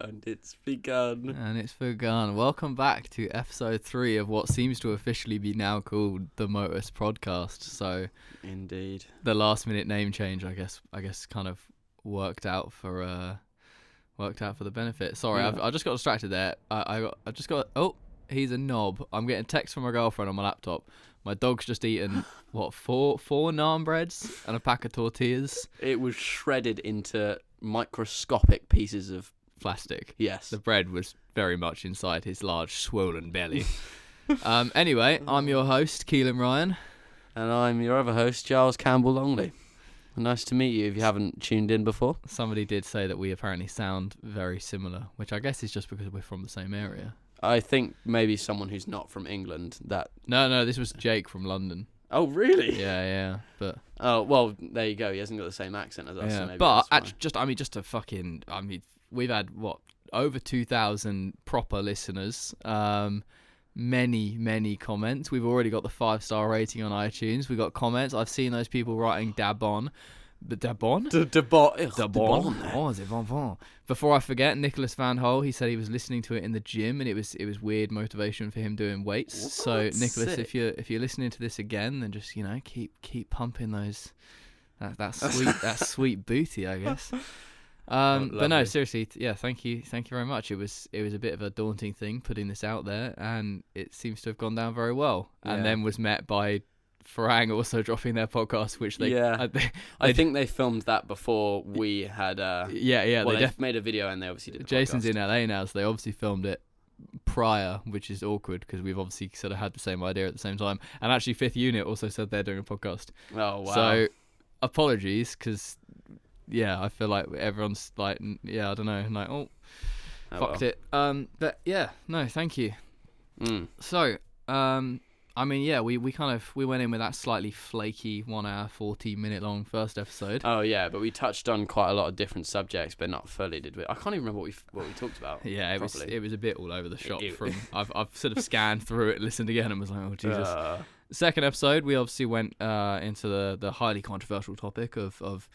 And it's begun. And it's begun. Welcome back to episode 3 of what seems to officially be now called the Motus Prodcast. So, indeed, the last minute name change, I guess, kind of worked out for the benefit. Sorry, Yeah. I just got distracted there. Oh, he's a knob. I'm getting a text from my girlfriend on my laptop. My dog's just eaten four naan breads and a pack of tortillas. It was shredded into microscopic pieces of Plastic. yes. The bread was very much inside his large, swollen belly. Anyway, I'm your host, Kelan Ryan. And I'm your other host, Giles Campbell Longley. Nice to meet you if you haven't tuned in before. Somebody did say that we apparently sound very similar, which I guess is just because we're from the same area. I think maybe someone who's not from England that... No, this was Jake from London. Oh, really? Yeah, but... Oh, well, there you go. He hasn't got the same accent as us. Yeah, So maybe but that's why. we've had, over 2,000 proper listeners, many comments. We've already got the 5-star rating on iTunes. We got comments. I've seen those people writing Dabon. The Dabon? Dabon. Oh, c'est bon. Before I forget, Nicholas Van Hole, he said he was listening to it in the gym, and it was weird motivation for him doing weights. What? So Nicholas, Sick. if you're listening to this again, then just keep pumping those that sweet booty, I guess. But no, Lovely. seriously, yeah, thank you very much. It was a bit of a daunting thing putting this out there, and it seems to have gone down very well. And Yeah. then was met by Farang also dropping their podcast, which they I think they filmed that before we had... yeah, well, they they made a video and they obviously did the Jason's podcast. in LA now, so they obviously filmed it prior, which is awkward because we've obviously sort of had the same idea at the same time. And actually, Fifth Unit also said they're doing a podcast. Oh, wow. So apologies, because I feel like everyone's like, I don't know, like, fucked it. But yeah, no, thank you. So, we went in with that slightly flaky 1 hour 14-minute long first episode. Oh yeah, but we touched on quite a lot of different subjects, but not fully, did we? I can't even remember what we talked about. Yeah, properly. it was a bit all over the shop. It- I've sort of scanned through it, listened again, and was like, oh Jesus. Second episode, we obviously went into the highly controversial topic of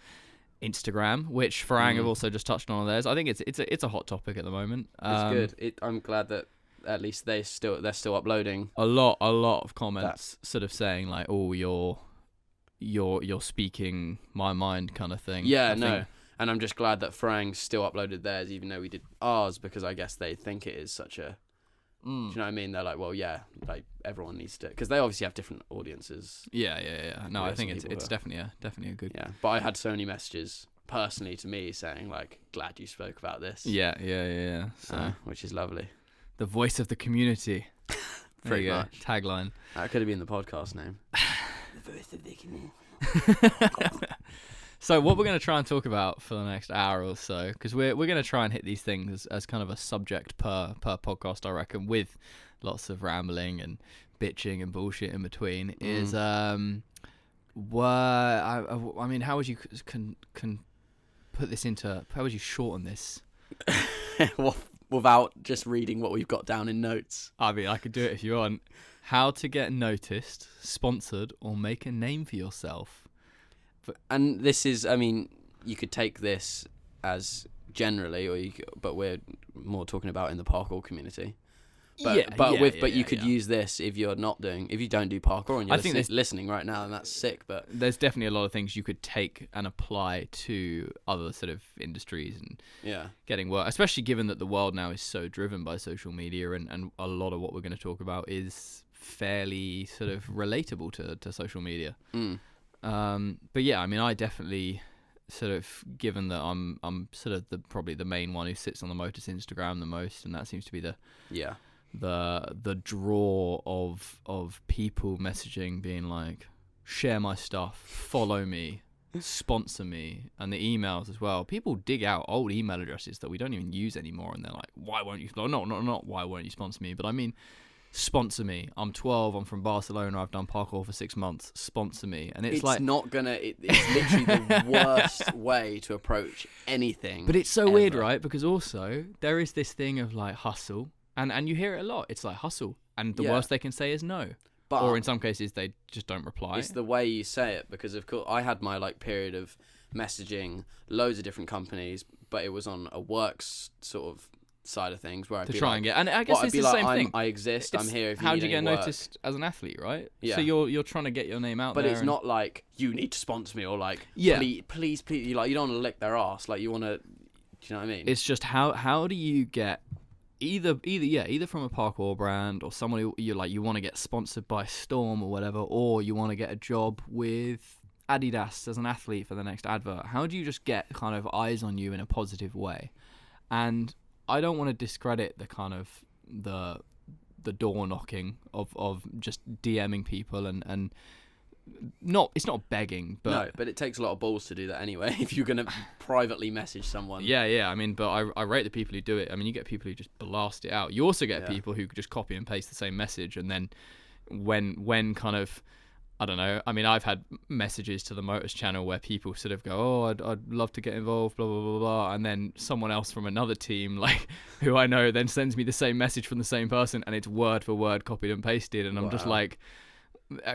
Instagram, which Farang have also just touched on theirs. I think it's a hot topic at the moment. It's good. I'm glad that at least they're still uploading. A lot of comments sort of saying like, oh, you're speaking my mind kind of thing. Yeah, I think. and I'm just glad that Farang still uploaded theirs, even though we did ours, because I guess they think it is such a. Do you know what I mean? They're like, well, yeah, like everyone needs to, because they obviously have different audiences. Yeah. No, Yeah, I think some it's people definitely a good. Yeah, but I had so many messages personally to me saying like, glad you spoke about this. Yeah. So Which is lovely. the voice of the community. There you go. much. Tagline. That could have been the podcast name. So what we're going to try and talk about for the next hour or so, because we're going to try and hit these things as kind of a subject per podcast, I reckon, with lots of rambling and bitching and bullshit in between, is how would you put this into, how would you shorten this? Without just reading what we've got down in notes. I mean, I could do it if you want. How to get noticed, sponsored, or make a name for yourself. And this is, I mean, you could take this as generally, but we're more talking about in the parkour community. But you could use this if you don't do parkour and you're listening right now, and that's sick. But there's definitely a lot of things you could take and apply to other sort of industries and getting work, especially given that the world now is so driven by social media, and a lot of what we're going to talk about is fairly sort of relatable to social media. But yeah, I mean, I definitely sort of, given that I'm sort of probably the main one who sits on the Motus Instagram the most, and that seems to be the draw of people messaging, being like, share my stuff, follow me, sponsor me, and the emails as well. People dig out old email addresses that we don't even use anymore, and they're like, why won't you? No, not why won't you sponsor me, but I mean, sponsor me. I'm 12. I'm from Barcelona. I've done parkour for 6 months. Sponsor me. And it's like, not gonna. It's literally the worst way to approach anything. But it's so weird, right? Because also there is this thing of like hustle, and you hear it a lot. It's like hustle, and the worst they can say is no. But or in some cases they just don't reply. It's the way you say it, because of course I had my like period of messaging loads of different companies, but it was on a works sort of side of things where I'd to be try like, and get, and I guess it's the like, same thing. I exist. I'm here. If you how need do you get any work. noticed as an athlete, right? Yeah. So you're trying to get your name out but there. But it's not like you need to sponsor me or like yeah. please. You like you don't want to lick their ass. Like you want to. Do you know what I mean? It's just how do you get either from a parkour brand or someone who you want to get sponsored by Storm or whatever, or you want to get a job with Adidas as an athlete for the next advert. How do you just get kind of eyes on you in a positive way? And I don't want to discredit the kind of the door knocking of just DMing people and not, it's not begging, but no, but it takes a lot of balls to do that anyway. If you're gonna privately message someone, yeah. I mean, but I rate the people who do it. I mean, you get people who just blast it out. You also get people who just copy and paste the same message, and then when kind of, I don't know. I mean, I've had messages to the Motus channel where people sort of go, "Oh, I'd love to get involved," blah blah blah blah, and then someone else from another team, like who I know, then sends me the same message from the same person, and it's word for word copied and pasted, and I'm just like,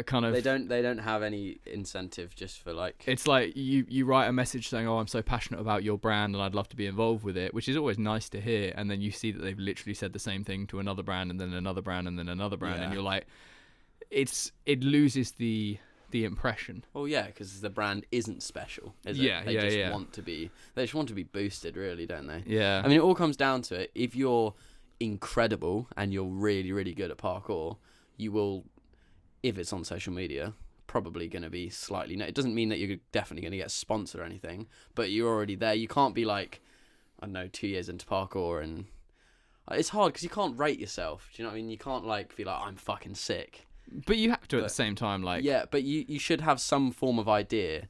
kind of. They don't have any incentive just for like. It's like you write a message saying, "Oh, I'm so passionate about your brand, and I'd love to be involved with it," which is always nice to hear, and then you see that they've literally said the same thing to another brand, and then another brand, and then another brand, and you're like. It loses the impression. Well, yeah, because the brand isn't special, is it? They just want to be. They just want to be boosted, really, don't they? Yeah. I mean, it all comes down to it. If you're incredible and you're really, really good at parkour, you will, if it's on social media, probably going to be slightly. It doesn't mean that you're definitely going to get sponsored or anything, but you're already there. You can't be like, I don't know, 2 years into parkour and it's hard because you can't rate yourself. Do you know what I mean? You can't like be like, I'm fucking sick. But you have to at the same time, like... Yeah, but you should have some form of idea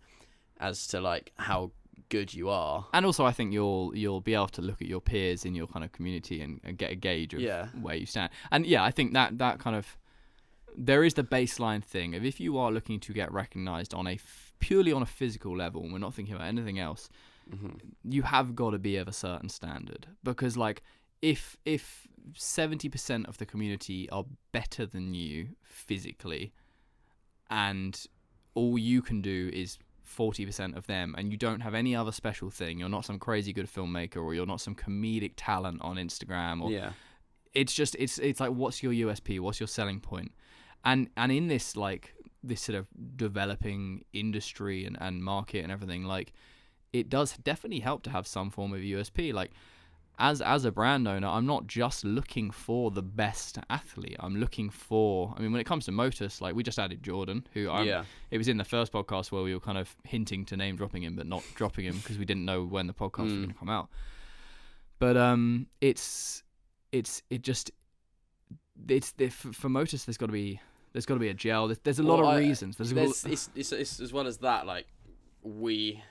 as to, like, how good you are. And also, I think you'll be able to look at your peers in your kind of community and get a gauge of where you stand. And, yeah, I think that kind of... There is the baseline thing of if you are looking to get recognised on purely on a physical level, and we're not thinking about anything else, you have got to be of a certain standard. Because, like... If 70% of the community are better than you physically, and all you can do is 40% of them, and you don't have any other special thing, you're not some crazy good filmmaker, or you're not some comedic talent on Instagram, or it's just it's like, what's your USP? What's your selling point? And in this like this sort of developing industry and market and everything, like it does definitely help to have some form of USP. Like. As a brand owner, I'm not just looking for the best athlete. I'm looking for... I mean, when it comes to Motus, like, we just added Jordan, who... It was in the first podcast where we were kind of hinting to name-dropping him, but not dropping him because we didn't know when the podcast was going to come out. But for Motus, there's got to be a gel. There's a lot of reasons. It's as well as that, like, we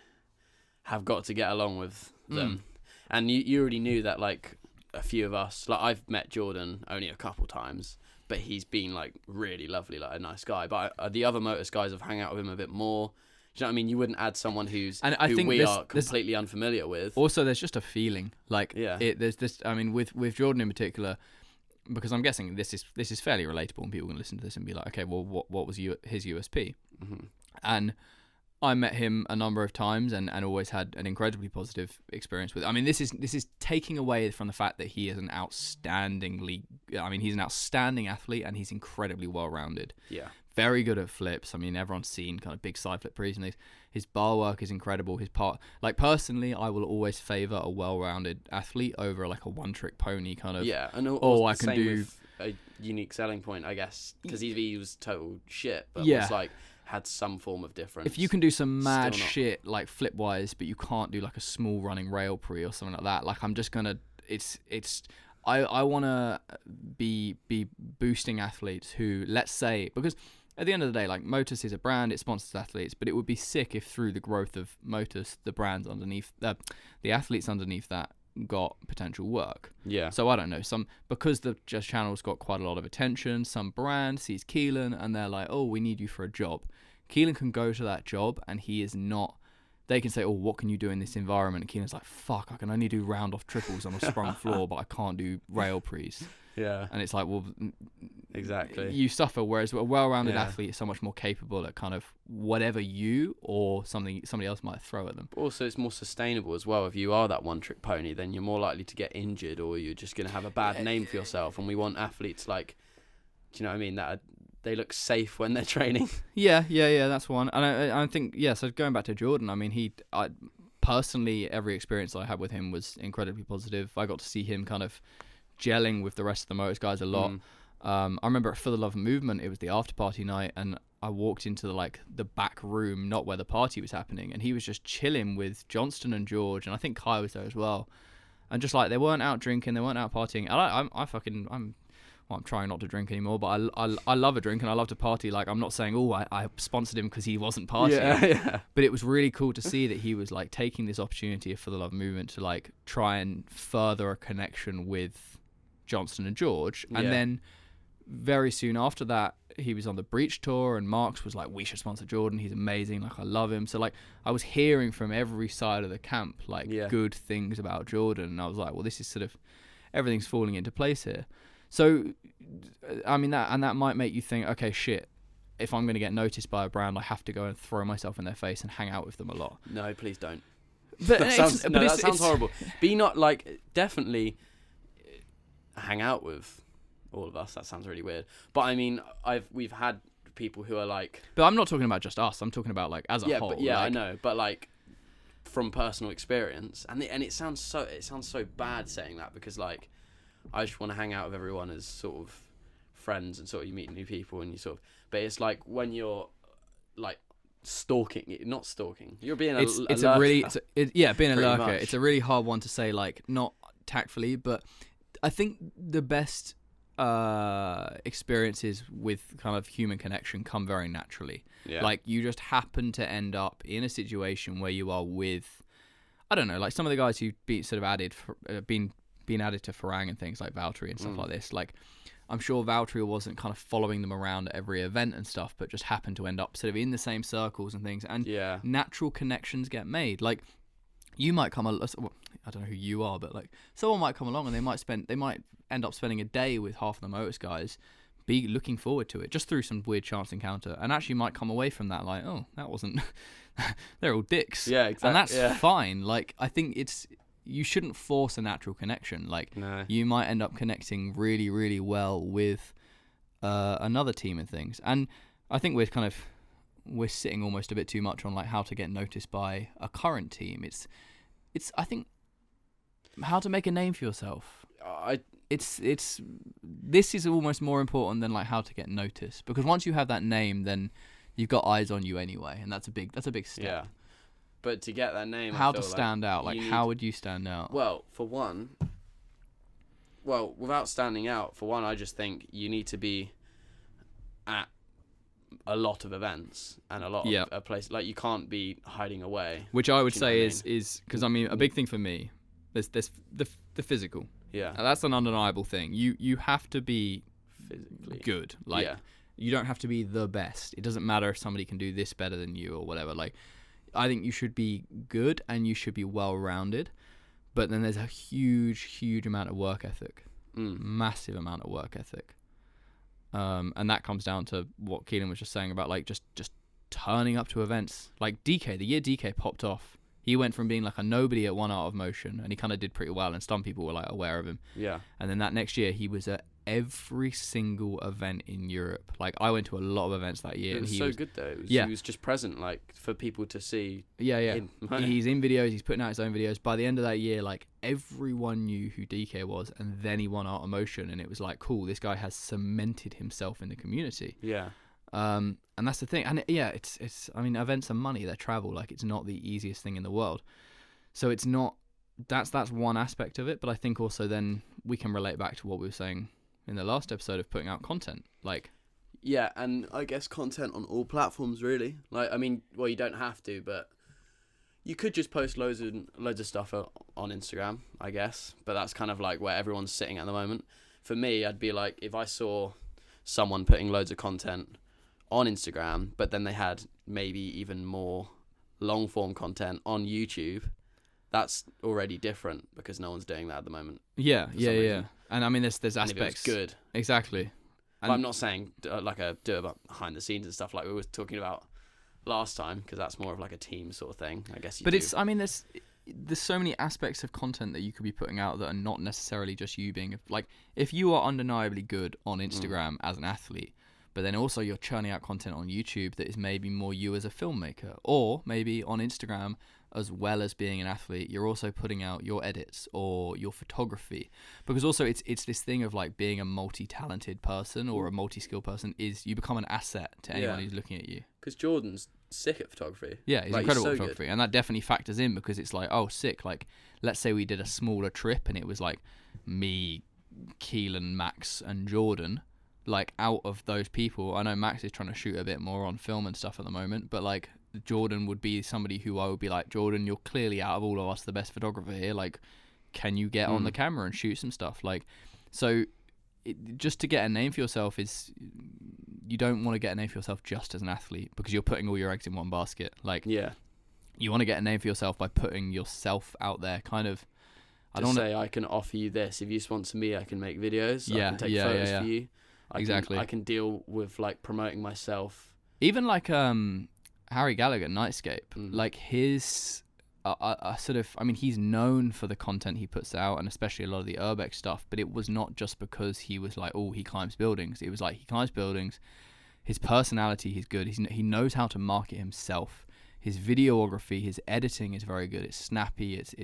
have got to get along with them. And you already knew that, like, a few of us... Like, I've met Jordan only a couple times, but he's been, like, really lovely, like, a nice guy. But the other Motus guys have hung out with him a bit more. Do you know what I mean? You wouldn't add someone who we are completely unfamiliar with. Also, there's just a feeling. Like, there's this... I mean, with Jordan in particular, because I'm guessing this is fairly relatable, and people can listen to this and be like, okay, well, what was his USP? Mm-hmm. And... I met him a number of times and always had an incredibly positive experience with. I mean, this is taking away from the fact that he is he's an outstanding athlete, and he's incredibly well-rounded. Yeah. Very good at flips. I mean, everyone's seen kind of big side flip prees, and his bar work is incredible. Personally, I will always favour a well-rounded athlete over like a one-trick pony kind of. Yeah, and I can do with a unique selling point, I guess, because he was total shit, but was like. Had some form of difference. If you can do some mad shit like flip wise, but you can't do like a small running rail pre or something like that, like I'm just gonna I wanna be boosting athletes who, let's say, because at the end of the day, like Motus is a brand, it sponsors athletes, but it would be sick if through the growth of Motus, the brands underneath the athletes underneath that got potential work. Yeah. So I don't know, because the channel's got quite a lot of attention, some brand sees Kelan and they're like, oh, we need you for a job. Kelan can go to that job and he is not... They can say, oh, what can you do in this environment? And Keelan's like, fuck, I can only do round-off triples on a sprung floor, but I can't do rail prees. Yeah. And it's like, well, exactly. You suffer, whereas a well-rounded athlete is so much more capable at kind of whatever you or somebody else might throw at them. But also, it's more sustainable as well. If you are that one-trick pony, then you're more likely to get injured, or you're just going to have a bad name for yourself. And we want athletes like, do you know what I mean? That they look safe when they're training. Yeah, that's one. And I think, so going back to Jordan, I mean, personally, every experience I had with him was incredibly positive. I got to see him kind of gelling with the rest of the Motus guys a lot. I remember For the Love of Movement, it was the after party night, and I walked into the back room, not where the party was happening, and he was just chilling with Johnston and George, and I think Kai was there as well. And just like, they weren't out drinking, they weren't out partying. I'm trying not to drink anymore, but I love a drink and I love to party. Like, I'm not saying, I sponsored him because he wasn't partying. Yeah. But it was really cool to see that he was like taking this opportunity For the Love Movement to like try and further a connection with Johnston and George. And then very soon after that, he was on the Breach tour, and Marks was like, we should sponsor Jordan. He's amazing. Like, I love him. So like, I was hearing from every side of the camp, like good things about Jordan. And I was like, well, this is sort of, everything's falling into place here. So, I mean, that might make you think, okay, shit, if I'm going to get noticed by a brand, I have to go and throw myself in their face and hang out with them a lot. No, please don't. But that sounds horrible. Be not like, definitely hang out with all of us. That sounds really weird. But I mean, we've had people who are like... But I'm not talking about just us. I'm talking about like as a whole. I know. But like from personal experience, and it sounds so bad saying that, because like, I just want to hang out with everyone as sort of friends, and sort of you meet new people and you sort of... But it's like when you're like not stalking. You're being being a lurker. Much. It's a really hard one to say, like, not tactfully, but I think the best experiences with kind of human connection come very naturally. Yeah. Like, you just happen to end up in a situation where you are with, I don't know, like some of the guys who've been sort of been added to Farang and things like Valtteri and stuff like this. Like, I'm sure Valtteri wasn't kind of following them around at every event and stuff, but just happened to end up sort of in the same circles and things. And natural connections get made. Like, you might I don't know who you are, but like someone might come along and they might end up spending a day with half of the Motus guys, be looking forward to it just through some weird chance encounter, and actually might come away from that like, oh, that wasn't they're all dicks. Yeah, exactly. And that's fine. Like, I think you shouldn't force a natural connection. Like, you might end up connecting really, really well with another team and things. And I think we're sitting almost a bit too much on like how to get noticed by a current team. It's I think how to make a name for yourself. This is almost more important than like how to get noticed, because once you have that name, then you've got eyes on you anyway, and that's a big step. Yeah. But to get that name, how to stand out? Like, how would you stand out? Well, without standing out, for one, I just think you need to be at a lot of events and a lot of a place. Like, you can't be hiding away. Which I would say is because, I mean, a big thing for me, there's the physical. Yeah. And that's an undeniable thing. You have to be physically good. Like, you don't have to be the best. It doesn't matter if somebody can do this better than you or whatever. Like, I think you should be good and you should be well-rounded, but then there's a huge amount of work ethic, massive amount of work ethic, and that comes down to what Kelan was just saying about like just turning up to events. Like DK, the year DK popped off, he went from being like a nobody at One Art of Motion, and he kind of did pretty well, and some people were like aware of him. Yeah. And then that next year, he was at every single event in Europe. Like, I went to a lot of events that year. It was and he was good though. He was just present, like, for people to see. Yeah. He's in videos. He's putting out his own videos. By the end of that year, like, everyone knew who DK was, and then he won Art of Motion, and it was like, cool, this guy has cemented himself in the community. Yeah. And that's the thing. And it's I mean, events are money, they're travel. Like, it's not the easiest thing in the world. So it's not, that's one aspect of it. But I think also then we can relate back to what we were saying in the last episode of putting out content. Like, yeah, and I guess content on all platforms, really. Like, I mean, well, you don't have to, but you could just post loads of stuff on Instagram, I guess. But that's kind of like where everyone's sitting at the moment. For me, I'd be like, if I saw someone putting loads of content on Instagram, but then they had maybe even more long form content on YouTube, that's already different, because no one's doing that at the moment. Yeah. And I mean, there's aspects. Good. Exactly. I'm not saying do it about behind the scenes and stuff like we were talking about last time, because that's more of like a team sort of thing, I guess. There's so many aspects of content that you could be putting out that are not necessarily just you being like, if you are undeniably good on Instagram as an athlete, but then also you're churning out content on YouTube that is maybe more you as a filmmaker, or maybe on Instagram, as well as being an athlete, you're also putting out your edits or your photography, because also it's this thing of like being a multi-talented person or a multi-skilled person is you become an asset to anyone who's looking at you. Because Jordan's sick at photography. Yeah, he's incredible at photography, and that definitely factors in, because it's like, oh, sick. Like, let's say we did a smaller trip and it was like me, Kelan, Max, and Jordan. Like, out of those people, I know Max is trying to shoot a bit more on film and stuff at the moment, but like Jordan would be somebody who I would be like, Jordan, you're clearly out of all of us the best photographer here. Like, can you get on the camera and shoot some stuff? Like, so just to get a name for yourself is, you don't want to get a name for yourself just as an athlete, because you're putting all your eggs in one basket. Like, you want to get a name for yourself by putting yourself out there, kind of. I can offer you this. If you sponsor me, I can make videos. I can take photos for you. I can deal with like promoting myself. Even like Harry Gallagher, Nightscape, like his he's known for the content he puts out, and especially a lot of the urbex stuff, but it was not just because he was like, oh, he climbs buildings. It was like, he climbs buildings, his personality, he's good, he knows how to market himself. His videography, his editing is very good. It's snappy. It's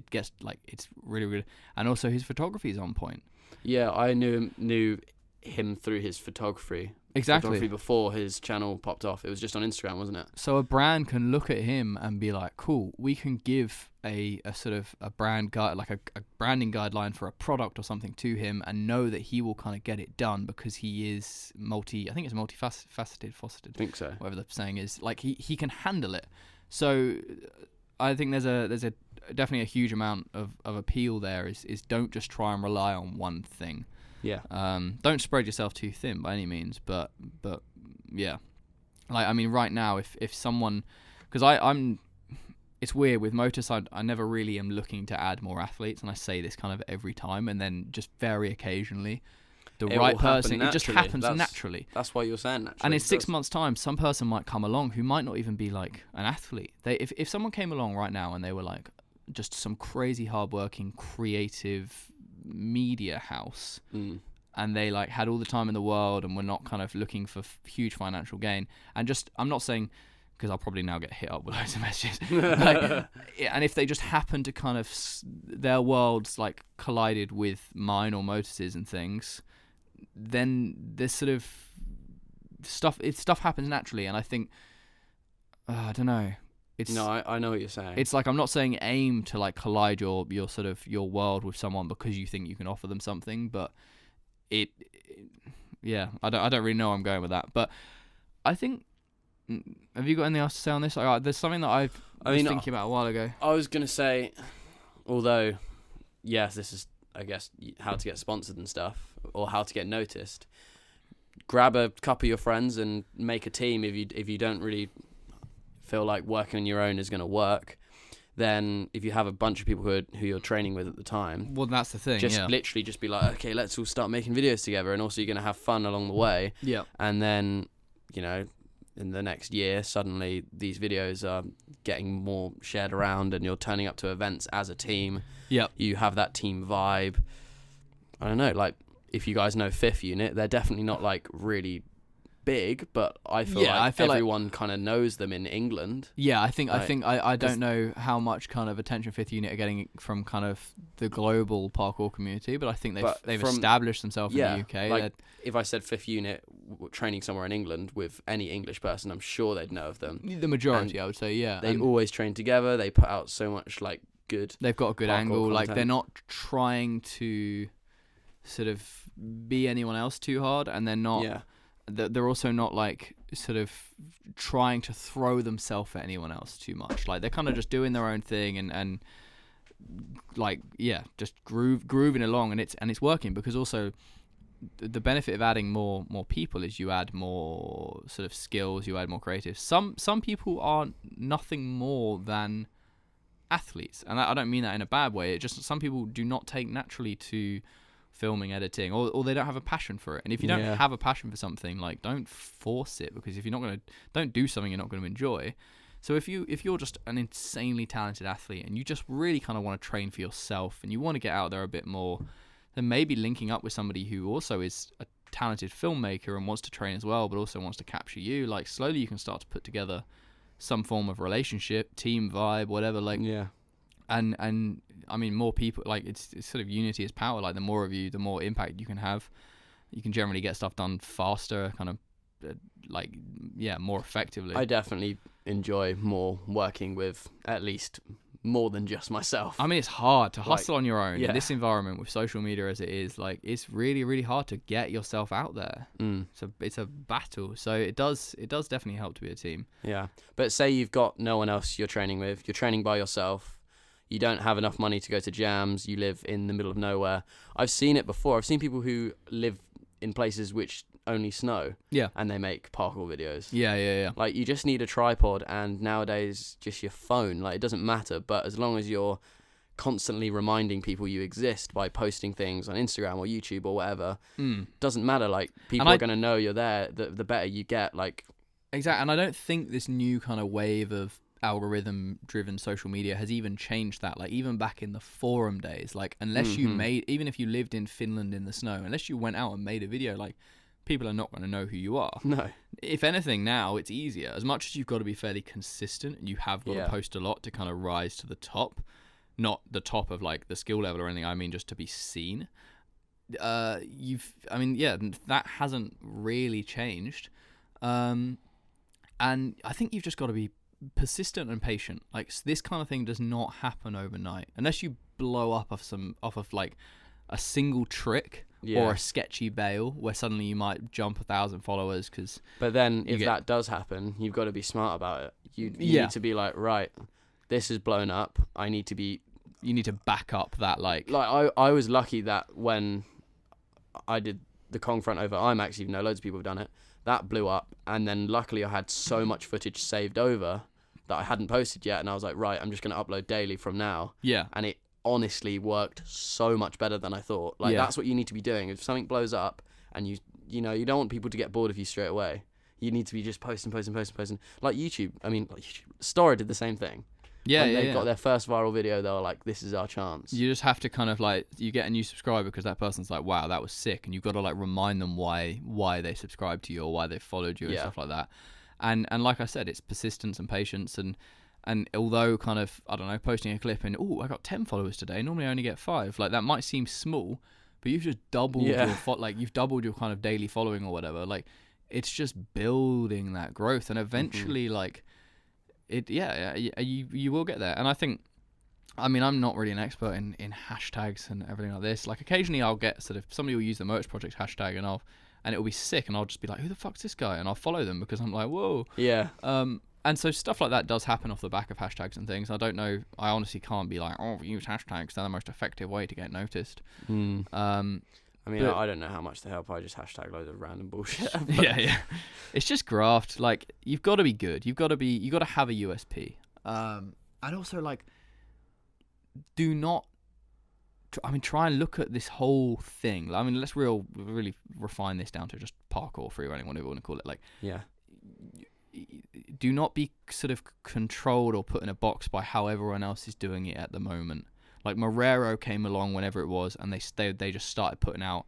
really good, and also his photography is on point. Yeah, I knew him through his photography. Exactly. Photography before his channel popped off. It was just on Instagram, wasn't it? So a brand can look at him and be like, cool, we can give a sort of a brand guide, like a branding guideline for a product or something to him, and know that he will kind of get it done because he is multifaceted. I think so. Whatever the saying is, like he can handle it. So I think there's a definitely a huge amount of appeal there. Is don't just try and rely on one thing. Yeah. Don't spread yourself too thin by any means, but yeah. Like, I mean, right now, if someone, because I'm, it's weird with Motus. I never really am looking to add more athletes, and I say this kind of every time, and then just very occasionally, the right person, it just happens naturally. That's why you're saying naturally. And in 6 months' time, some person might come along who might not even be like an athlete. If someone came along right now and they were like just some crazy hardworking, creative media house, and they like had all the time in the world and were not kind of looking for huge financial gain, and just, I'm not saying, because I'll probably now get hit up with loads of messages, and if they just happen to kind of their worlds like collided with mine or Motus's and things, then this sort of stuff happens naturally. And I think I don't know. I know what you're saying. It's like, I'm not saying aim to like collide your sort of your world with someone because you think you can offer them something, but I don't really know where I'm going with that. But I think, have you got anything else to say on this? There's something that I was thinking about a while ago. I was gonna say, although yes, this is, I guess, how to get sponsored and stuff, or how to get noticed. Grab a couple of your friends and make a team. If you don't really feel like working on your own is going to work, then if you have a bunch of people who you're training with at the time, well, that's the thing. Literally just be like, okay, let's all start making videos together, and also you're going to have fun along the way. Yeah. And then, in the next year, suddenly these videos are getting more shared around, and you're turning up to events as a team. Yeah. You have that team vibe. I don't know, like, if you guys know Fifth Unit, they're definitely not like really big, but I feel like everyone kind of knows them in England. Yeah, I don't know how much kind of attention Fifth Unit are getting from kind of the global parkour community, but I think they've established themselves in the UK. Like, if I said Fifth Unit training somewhere in England with any English person, I'm sure they'd know of them. The majority, I would say, yeah. They always train together. They put out so much like good. They've got a good angle. Content. Like, they're not trying to sort of be anyone else too hard, and they're not. Yeah. They're also not like sort of trying to throw themselves at anyone else too much. Like, they're kind of just doing their own thing and like, yeah, just grooving along, and it's working, because also the benefit of adding more people is you add more sort of skills, you add more creatives. Some people are nothing more than athletes, and I don't mean that in a bad way. It just, some people do not take naturally to filming, editing, or they don't have a passion for it. And if you don't have a passion for something, like, don't force it, because if you're not going to, don't do something you're not going to enjoy. So if you're just an insanely talented athlete and you just really kind of want to train for yourself and you want to get out there a bit more, then maybe linking up with somebody who also is a talented filmmaker and wants to train as well, but also wants to capture you, like, slowly you can start to put together some form of relationship, team vibe, whatever, like, and I mean, more people, like, it's sort of unity is power. Like, the more of you, the more impact you can have. You can generally get stuff done faster, kind of more effectively. I definitely enjoy more working with at least more than just myself. I mean, it's hard to hustle on your own in this environment with social media as it is. Like, it's really, really hard to get yourself out there. So it's a battle. So it does definitely help to be a team. Yeah. But say you've got no one else you're training with. You're training by yourself. You don't have enough money to go to jams. You live in the middle of nowhere. I've seen it before. I've seen people who live in places which only snow. Yeah. And they make parkour videos. Yeah. Like, you just need a tripod, and nowadays just your phone. Like, it doesn't matter, but as long as you're constantly reminding people you exist by posting things on Instagram or YouTube or whatever, doesn't matter. Like, people are going to know you're there. The better you get. Like, exactly. And I don't think this new kind of wave of algorithm-driven social media has even changed that. Like, even back in the forum days, like, unless you even if you lived in Finland in the snow, unless you went out and made a video, like, people are not going to know who you are. No. If anything, now it's easier. As much as you've got to be fairly consistent and you have got to post a lot to kind of rise to the top, not the top of, like, the skill level or anything, I mean just to be seen. That hasn't really changed. And I think you've just got to be persistent and patient. Like, this kind of thing does not happen overnight unless you blow up off of like a single trick or a sketchy bail where suddenly you might jump 1,000 followers. But then if that does happen, you've got to be smart about it. You need to be like, right, this is blown up. You need to back up that, like I was lucky that when I did the Kong front over IMAX, even though loads of people have done it, that blew up, and then luckily I had so much footage saved over that I hadn't posted yet, and I was like, right, I'm just going to upload daily from now. Yeah. And it honestly worked so much better than I thought. Like, that's what you need to be doing. If something blows up and you don't want people to get bored of you straight away, you need to be just posting. Like YouTube. I mean, Stora did the same thing. Yeah, when they got their first viral video, they were like, this is our chance. You just have to kind of, like, you get a new subscriber because that person's like, wow, that was sick. And you've got to, like, remind them why they subscribed to you or why they followed you and stuff like that. And like I said, it's persistence and patience. And although kind of, I don't know, posting a clip and, I got 10 followers today, normally I only get 5. Like, that might seem small, but you've just doubled you've doubled your kind of daily following or whatever. Like, it's just building that growth. And eventually, like, you will get there. And I think, I mean, I'm not really an expert in hashtags and everything like this. Like, occasionally I'll get sort of, somebody will use the Motus Project hashtag and it'll be sick, and I'll just be like, who the fuck's this guy? And I'll follow them because I'm like, whoa. Yeah. And so stuff like that does happen off the back of hashtags and things. I don't know, I honestly can't be like, use hashtags, they're the most effective way to get noticed. I mean, I don't know how much they help. I just hashtag loads of random bullshit. Yeah. It's just graft. Like, you've got to be good. You've got to have a USP. And also, like, try and look at this whole thing. I mean, let's really refine this down to just parkour, free running, whatever you want to call it. Like, do not be sort of controlled or put in a box by how everyone else is doing it at the moment. Like, Marrero came along whenever it was, and they just started putting out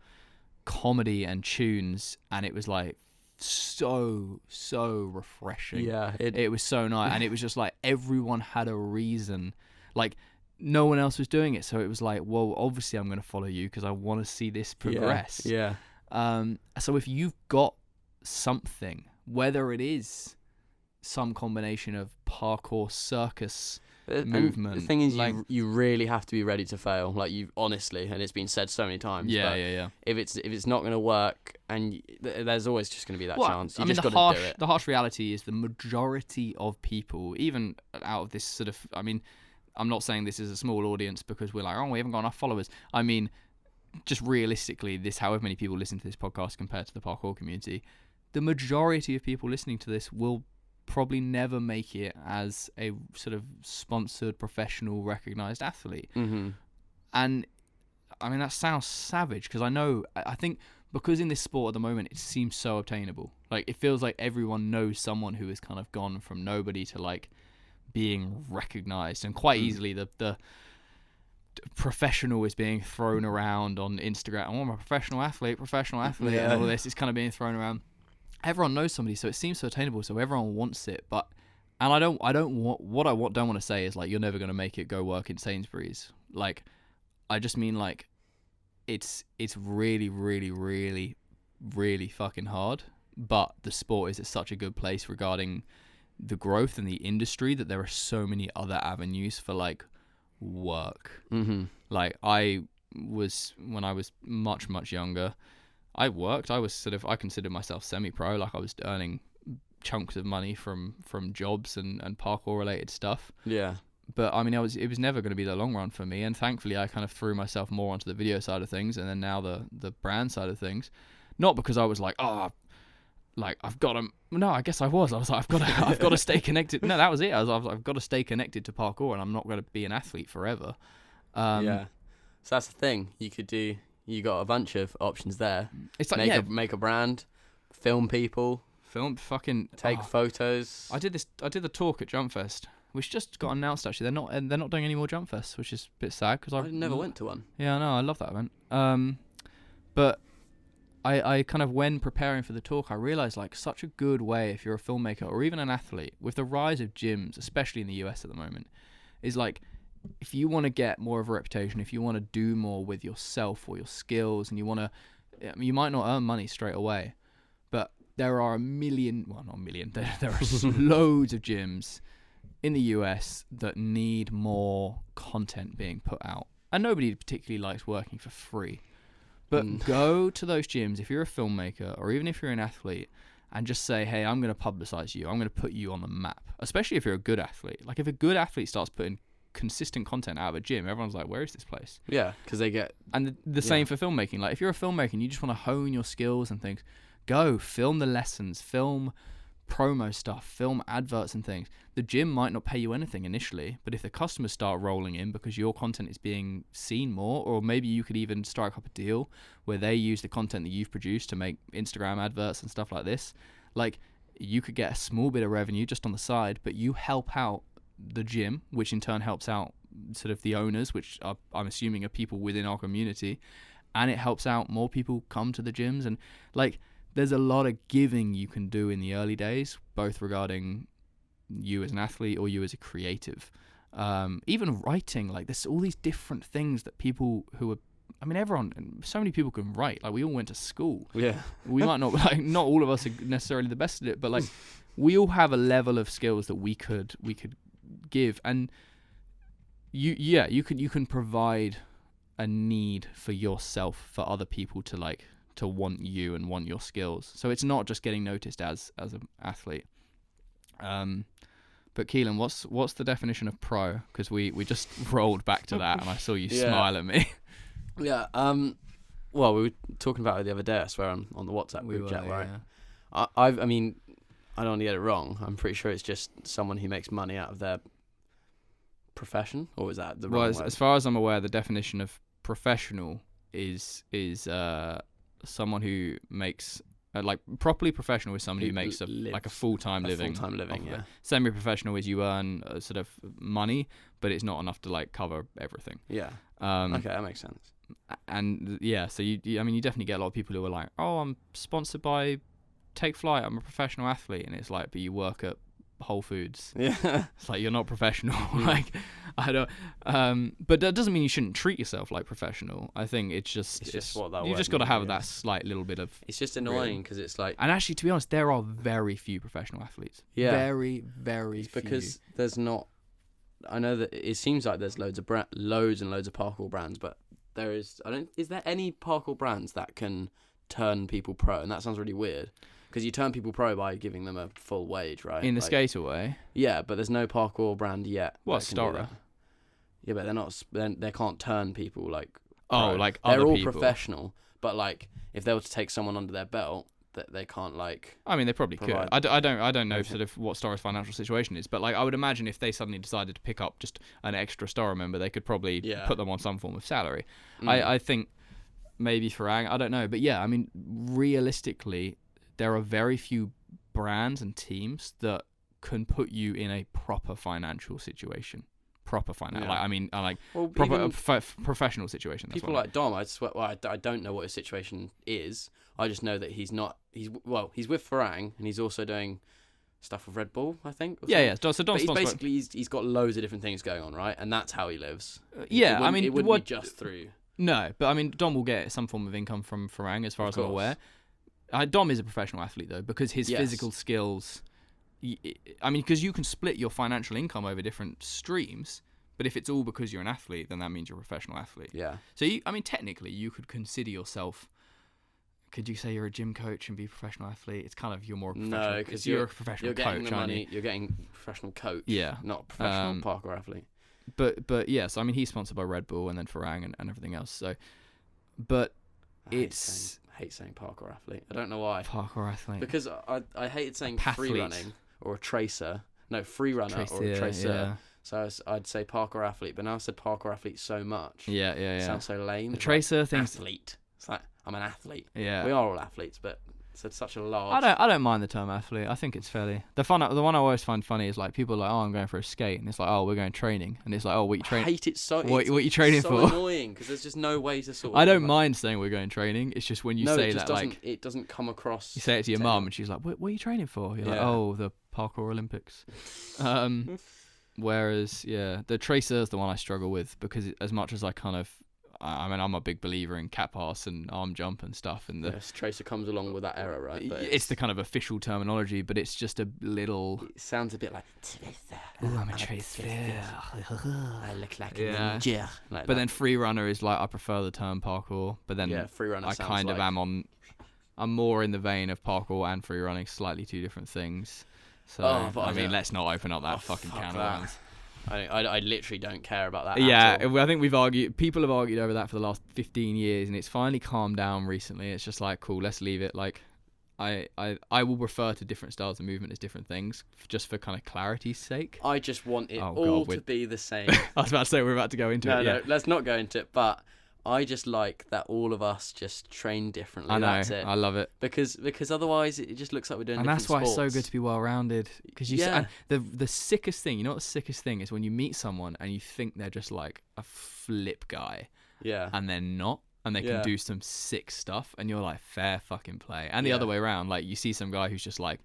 comedy and tunes, and it was like so refreshing. Yeah, it was so nice, and it was just like everyone had a reason. Like, no one else was doing it, so it was like, well, obviously I'm going to follow you because I want to see this progress. Yeah. So if you've got something, whether it is some combination of parkour, circus, movement. The thing is, like, you really have to be ready to fail. Like, you honestly, and it's been said so many times. Yeah. If it's not going to work, and there's always just going to be that chance. You just got to do it. The harsh reality is the majority of people, even out of this sort of, I mean, I'm not saying this is a small audience because we're like, we haven't got enough followers. I mean, just realistically, however many people listen to this podcast compared to the parkour community, the majority of people listening to this will probably never make it as a sort of sponsored, professional, recognized athlete. Mm-hmm. And I mean, that sounds savage because I think because in this sport at the moment it seems so obtainable. Like it feels like everyone knows someone who has kind of gone from nobody to like being recognized, and quite easily the professional is being thrown around on Instagram. I'm a professional athlete, and all this is kind of being thrown around. Everyone knows somebody, so it seems so attainable. So everyone wants it, and I don't want to say is like you're never going to make it go work in Sainsbury's. Like, I just mean like it's really, really, really, really fucking hard. But the sport is at such a good place regarding the growth in the industry that there are so many other avenues for like work. Mm-hmm. Like when I was much, much younger, I worked. I considered myself semi-pro. Like I was earning chunks of money from jobs and parkour related stuff. Yeah. But I mean, it was never going to be the long run for me. And thankfully, I kind of threw myself more onto the video side of things, and then now the brand side of things. Not because I was like, I've got to. No, I guess I was. I was like, I've got to stay connected. No, that was it. I've got to stay connected to parkour, and I'm not going to be an athlete forever. Yeah. So that's the thing you could do. You got a bunch of options there. It's like make a brand, film people, take photos. I did the talk at Jump Fest, which just got announced. Actually, they're not doing any more Jump Fests, which is a bit sad because I never went to one. Yeah, I know. I love that event. But I kind of, when preparing for the talk, I realized like such a good way if you're a filmmaker or even an athlete, with the rise of gyms, especially in the US at the moment, is like, if you want to get more of a reputation, if you want to do more with yourself or your skills, and you want to, you might not earn money straight away, but there are not a million, there are loads of gyms in the US that need more content being put out. And nobody particularly likes working for free. But go to those gyms if you're a filmmaker or even if you're an athlete and just say, hey, I'm going to publicize you. I'm going to put you on the map, especially if you're a good athlete. Like if a good athlete starts putting consistent content out of a gym, everyone's like, where is this place? Yeah, because they get... And the same for filmmaking. Like if you're a filmmaker and you just want to hone your skills and things, go film the lessons, film promo stuff, film adverts and things. The gym might not pay you anything initially, but if the customers start rolling in because your content is being seen more, or maybe you could even strike up a deal where they use the content that you've produced to make Instagram adverts and stuff like this, like you could get a small bit of revenue just on the side, but you help out the gym, which in turn helps out sort of the owners, which are, I'm assuming, are people within our community, and it helps out more people come to the gyms. And like there's a lot of giving you can do in the early days, both regarding you as an athlete or you as a creative. Even writing, like there's all these different things that people who are, I mean, so many people can write. Like we all went to school. Yeah. We might not, like not all of us are necessarily the best at it, but like we all have a level of skills that we could give. And you can provide a need for yourself for other people to want you and want your skills. So it's not just getting noticed as an athlete. But Kelan, what's the definition of pro? Because we just rolled back to that and I saw you smile at me. Yeah. Well, we were talking about it the other day, I swear, on the WhatsApp group chat, right? Yeah. I mean, I don't want to get it wrong. I'm pretty sure it's just someone who makes money out of their profession, or is that the wrong word? As far as I'm aware, the definition of professional is someone who makes like properly professional is somebody who makes a full-time living. Yeah. Semi-professional is you earn sort of money, but it's not enough to like cover everything. Yeah. Okay, that makes sense. And yeah, so you definitely get a lot of people who are like, oh, I'm sponsored by Take Flight, I'm a professional athlete, and it's like, but you work at Whole Foods. Yeah. It's like you're not professional. Like I don't but that doesn't mean you shouldn't treat yourself like professional. I think it's just what that you just got to have that slight little bit of, it's just annoying because it's like, and actually to be honest there are very few professional athletes. Yeah. Very, very few. Because there's not, I know that it seems like there's loads and loads of parkour brands, but is there any parkour brands that can turn people pro? And that sounds really weird. Because you turn people pro by giving them a full wage, right? In the skater way. Yeah, but there's no parkour brand yet. What, Stora? Yeah, but they're not. They can't turn people like. Pro. Oh, like they're other all people. Professional, but like if they were to take someone under their belt, that they can't like. I mean, they probably could. I don't know sort of what Stora's financial situation is, but like I would imagine if they suddenly decided to pick up just an extra Stora member, they could probably put them on some form of salary. I think maybe Farang, I don't know, but yeah, I mean, realistically, there are very few brands and teams that can put you in a proper financial situation. Proper financial, professional situation. People like Dom, I don't know what his situation is. I just know that he's with Farang and he's also doing stuff with Red Bull, I think. Yeah. So Dom's basically he's got loads of different things going on, right? And that's how he lives. It wouldn't be just through. No, but I mean, Dom will get some form of income from Farang, as far as I'm aware. Dom is a professional athlete though, because his physical skills. I mean, because you can split your financial income over different streams, but if it's all because you're an athlete, then that means you're a professional athlete. Yeah. So, technically, you could consider yourself. Could you say you're a gym coach and be a professional athlete? It's kind of you're more professional. No, because you're a professional coach. Getting the money. You're getting professional coach. Yeah. Not a professional parkour athlete. But yes, I mean he's sponsored by Red Bull and then Farang and everything else. So, but I hate saying parkour athlete. I don't know why. Parkour athlete. Because I hated saying free running or a tracer. No, free runner or a tracer. Yeah. So I'd say parkour athlete, but now I've said parkour athlete so much. Yeah. It sounds so lame. The tracer thing. Athlete. It's like I'm an athlete. Yeah. We are all athletes, but it's such a large. I don't mind the term athlete. I think it's fairly the one I always find funny is like people are like, oh, I'm going for a skate, and it's like, oh, we're going training, and it's like, oh, what you training? I hate it so. What you training so for? It's so annoying because there's just no way to sort. I don't mind saying we're going training. It's just when you say that, like, it doesn't come across. You say it to your mum, and she's like, what are you training for? You're like, oh, the Parkour Olympics. Whereas, the tracer is the one I struggle with because as much as I kind of. I mean, I'm a big believer in cat pass and arm jump and stuff. And the tracer comes along with that error, right? But it's the kind of official terminology, but it's just a little. It sounds a bit like. Oh, I'm a tracer. I look like a ninja. But then free runner is like I prefer the term parkour. But then free runner. I kind of am on. I'm more in the vein of parkour and free running, slightly two different things. So I mean, let's not open up that fucking can of worms. I literally don't care about that. Yeah, I think people have argued over that for the last 15 years, and it's finally calmed down recently. It's just like, cool, let's leave it. Like, I will refer to different styles of movement as different things, just for kind of clarity's sake. I just want it to be the same. I was about to say we're about to go into it. No, let's not go into it, but I just like that all of us just train differently. I know, that's it. I love it. Because otherwise it just looks like we're doing different sports. And that's why it's so good to be well-rounded. Because the sickest thing, what the sickest thing is when you meet someone and you think they're just like a flip guy. Yeah. And they're not. And they can do some sick stuff. And you're like, fair fucking play. And the other way around, like you see some guy who's just like,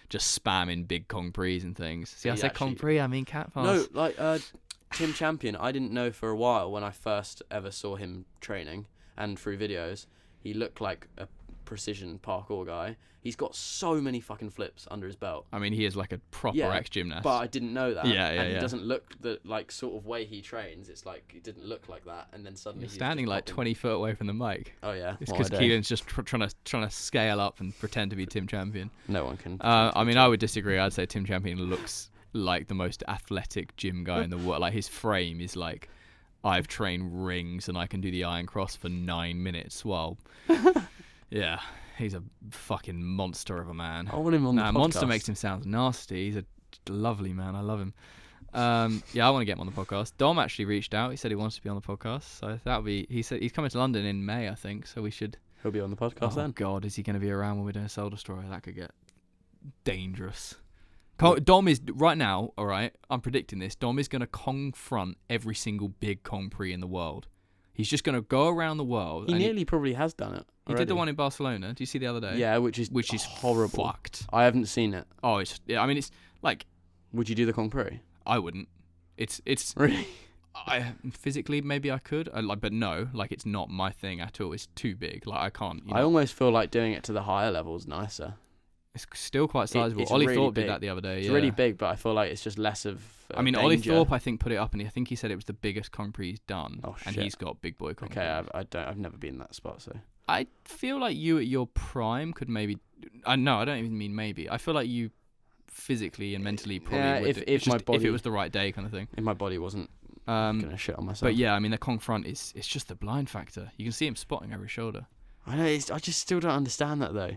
just spamming big Kong Prees and things. See, I said Kong Pree, I mean cat pass. No, like, Tim Champion, I didn't know for a while when I first ever saw him training and through videos. He looked like a precision parkour guy. He's got so many fucking flips under his belt. I mean, he is like a proper ex-gymnast. But I didn't know that. And he doesn't look the like sort of way he trains. It's like it didn't look like that. And then suddenly he's standing like 20 foot away from the mic. Oh yeah. It's because Keelan's just trying to scale up and pretend to be Tim Champion. No one can. I mean, I would disagree. I'd say Tim Champion looks like the most athletic gym guy in the world. Like his frame is like, I've trained rings and I can do the iron cross for 9 minutes. Well, yeah, he's a fucking monster of a man. I want him on the podcast. Monster makes him sound nasty. He's a lovely man. I love him. I want to get him on the podcast. Dom actually reached out. He said he wants to be on the podcast. So that'll be. He said he's coming to London in May, I think. So we should. He'll be on the podcast then. Oh God, is he going to be around when we're doing Soul Destroyer? That could get dangerous. Dom is right now. All right, I'm predicting this. Dom is going to confront every single big Kong Prix in the world. He's just going to go around the world. He nearly probably has done it. He did the one in Barcelona. Did you see the other day? Yeah, which is horrible. Fucked. I haven't seen it. Oh, I mean, it's like. Would you do the Kong Prix? I wouldn't. It's really. Physically maybe I could. But no, like it's not my thing at all. It's too big. Like I can't. I almost feel like doing it to the higher levels nicer. It's still quite sizable. Ollie really Thorpe did that the other day. It's really big, but I feel like it's just less of. I mean, Ollie Thorpe, I think, put it up, and I think he said it was the biggest Kong Prix he's done. Oh shit! And he's got big boy Kong. Okay, I've never been in that spot, so. I feel like you at your prime could maybe. No, I don't even mean maybe. I feel like you, physically and mentally, probably would. If it was the right day, kind of thing. If my body wasn't. Gonna shit on myself. But yeah, I mean, the Kong front it's just the blind factor. You can see him spotting every shoulder. I know. I just still don't understand that though.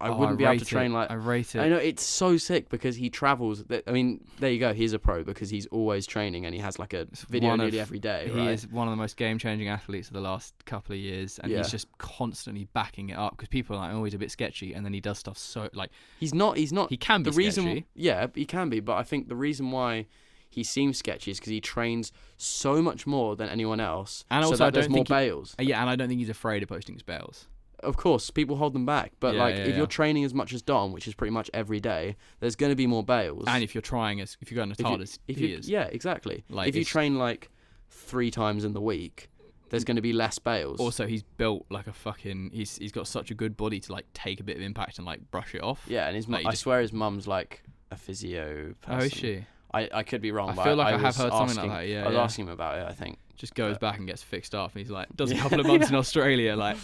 I wouldn't be able to train like. I rate it. I know it's so sick because he travels. I mean, there you go. He's a pro because he's always training and he has like a video nearly every day. He is one of the most game-changing athletes of the last couple of years, and he's just constantly backing it up because people are like, oh, he's a bit sketchy, and then he does stuff so like. He's not. He can be sketchy. Yeah, he can be, but I think the reason why he seems sketchy is because he trains so much more than anyone else, and also so that there's more bails. And I don't think he's afraid of posting his bails. Of course, people hold them back, but if you're training as much as Dom, which is pretty much every day, there's going to be more bails. And if you're going as hard as he is, yeah, exactly. Like if you train like 3 times in the week, there's going to be less bails. Also, he's built like a fucking. He's got such a good body to like take a bit of impact and like brush it off. Yeah, and I swear his mum's like a physio person. Oh, is she? I could be wrong. I feel like I have heard something like that. Yeah, I was asking him about it. I think just goes back and gets fixed up. And he's like, does a couple of months in Australia, like.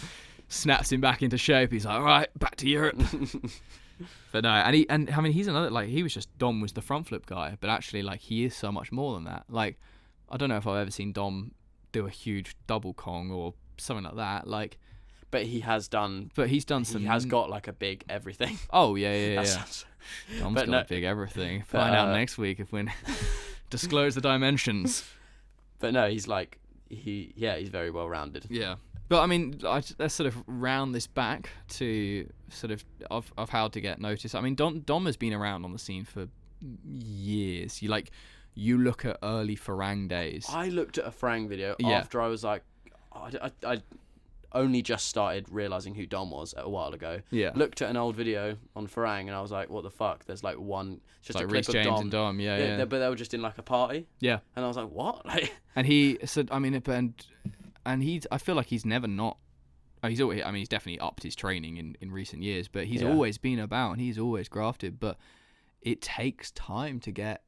Snaps him back into shape. He's like, all right, back to Europe. But no, and I mean, he's another, like, he was just, Dom was the front flip guy, but actually, like, he is so much more than that. Like, I don't know if I've ever seen Dom do a huge double Kong or something like that. Like, but he has done. But he's done some. He has got like a big everything. Oh yeah. Dom's got a big everything. Find out next week if we disclose the dimensions. But no, he's like, he's very well rounded. Yeah. But I mean, let's sort of round this back to sort of how to get noticed. I mean, Dom has been around on the scene for years. You look at early Farang days. I looked at a Farang video after I was like, I only just started realizing who Dom was a while ago. Yeah. Looked at an old video on Farang and I was like, what the fuck? There's like one, just like a clip Reece of James Dom. and Dom. Yeah. But they were just in like a party. Yeah. And I was like, what? Like. And he said, I mean, I feel like he's never not. He's always. I mean, he's definitely upped his training in recent years, but he's always been about and he's always grafted. But it takes time to get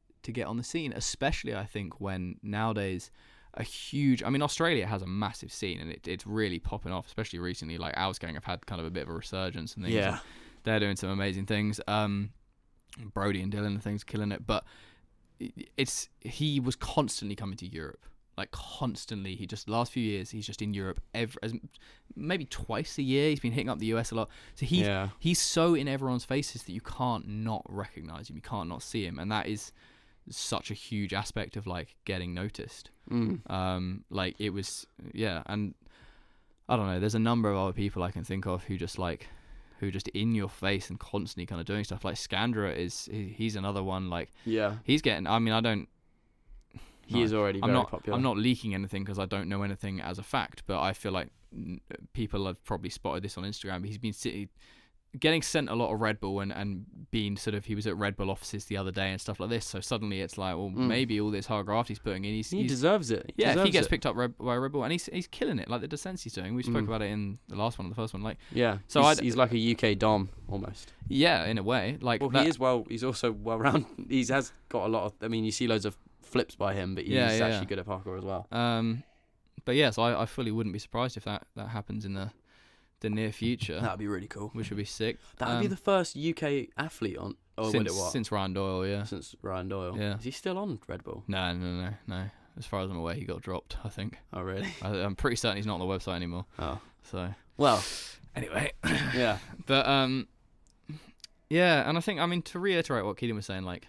on the scene, especially I think when nowadays a huge. I mean, Australia has a massive scene and it's really popping off, especially recently. Like Ausgang have had kind of a bit of a resurgence and things. Yeah, they're doing some amazing things. Brody and Dylan and things killing it, but he was constantly coming to Europe. Like constantly, last few years he's just in Europe maybe twice a year. He's been hitting up the US a lot, so he's so in everyone's faces that you can't not recognize him, you can't not see him, and that is such a huge aspect of like getting noticed. Like it was, and I don't know. There's a number of other people I can think of who just in your face and constantly kind of doing stuff. Like Scandra he's another one. Like he's getting. I mean, I don't. He is already very popular. I'm not leaking anything because I don't know anything as a fact, but I feel like people have probably spotted this on Instagram. But he's been getting sent a lot of Red Bull and being sort of, he was at Red Bull offices the other day and stuff like this. So suddenly it's like, well, maybe all this hard graft he's putting in, he deserves it. If he gets picked up by Red Bull, and he's killing it, like the descents he's doing. We spoke about it in the last one, the first one. Like, so he's like a UK Dom almost. Yeah, in a way. Like, he is he's also well rounded. He has got a lot of. I mean, you see loads of flips by him, but he's actually good at parkour as well. But yeah, so I fully wouldn't be surprised if that happens in the near future. That'd be really cool. Which would be sick. That'd be the first UK athlete on. Since Ryan Doyle, yeah. Since Ryan Doyle, yeah. Is he still on Red Bull? No. As far as I'm aware, he got dropped, I think. Oh really? I'm pretty certain he's not on the website anymore. Oh, so well. Anyway, yeah. But yeah, and I think, I mean, to reiterate what Kelan was saying, like,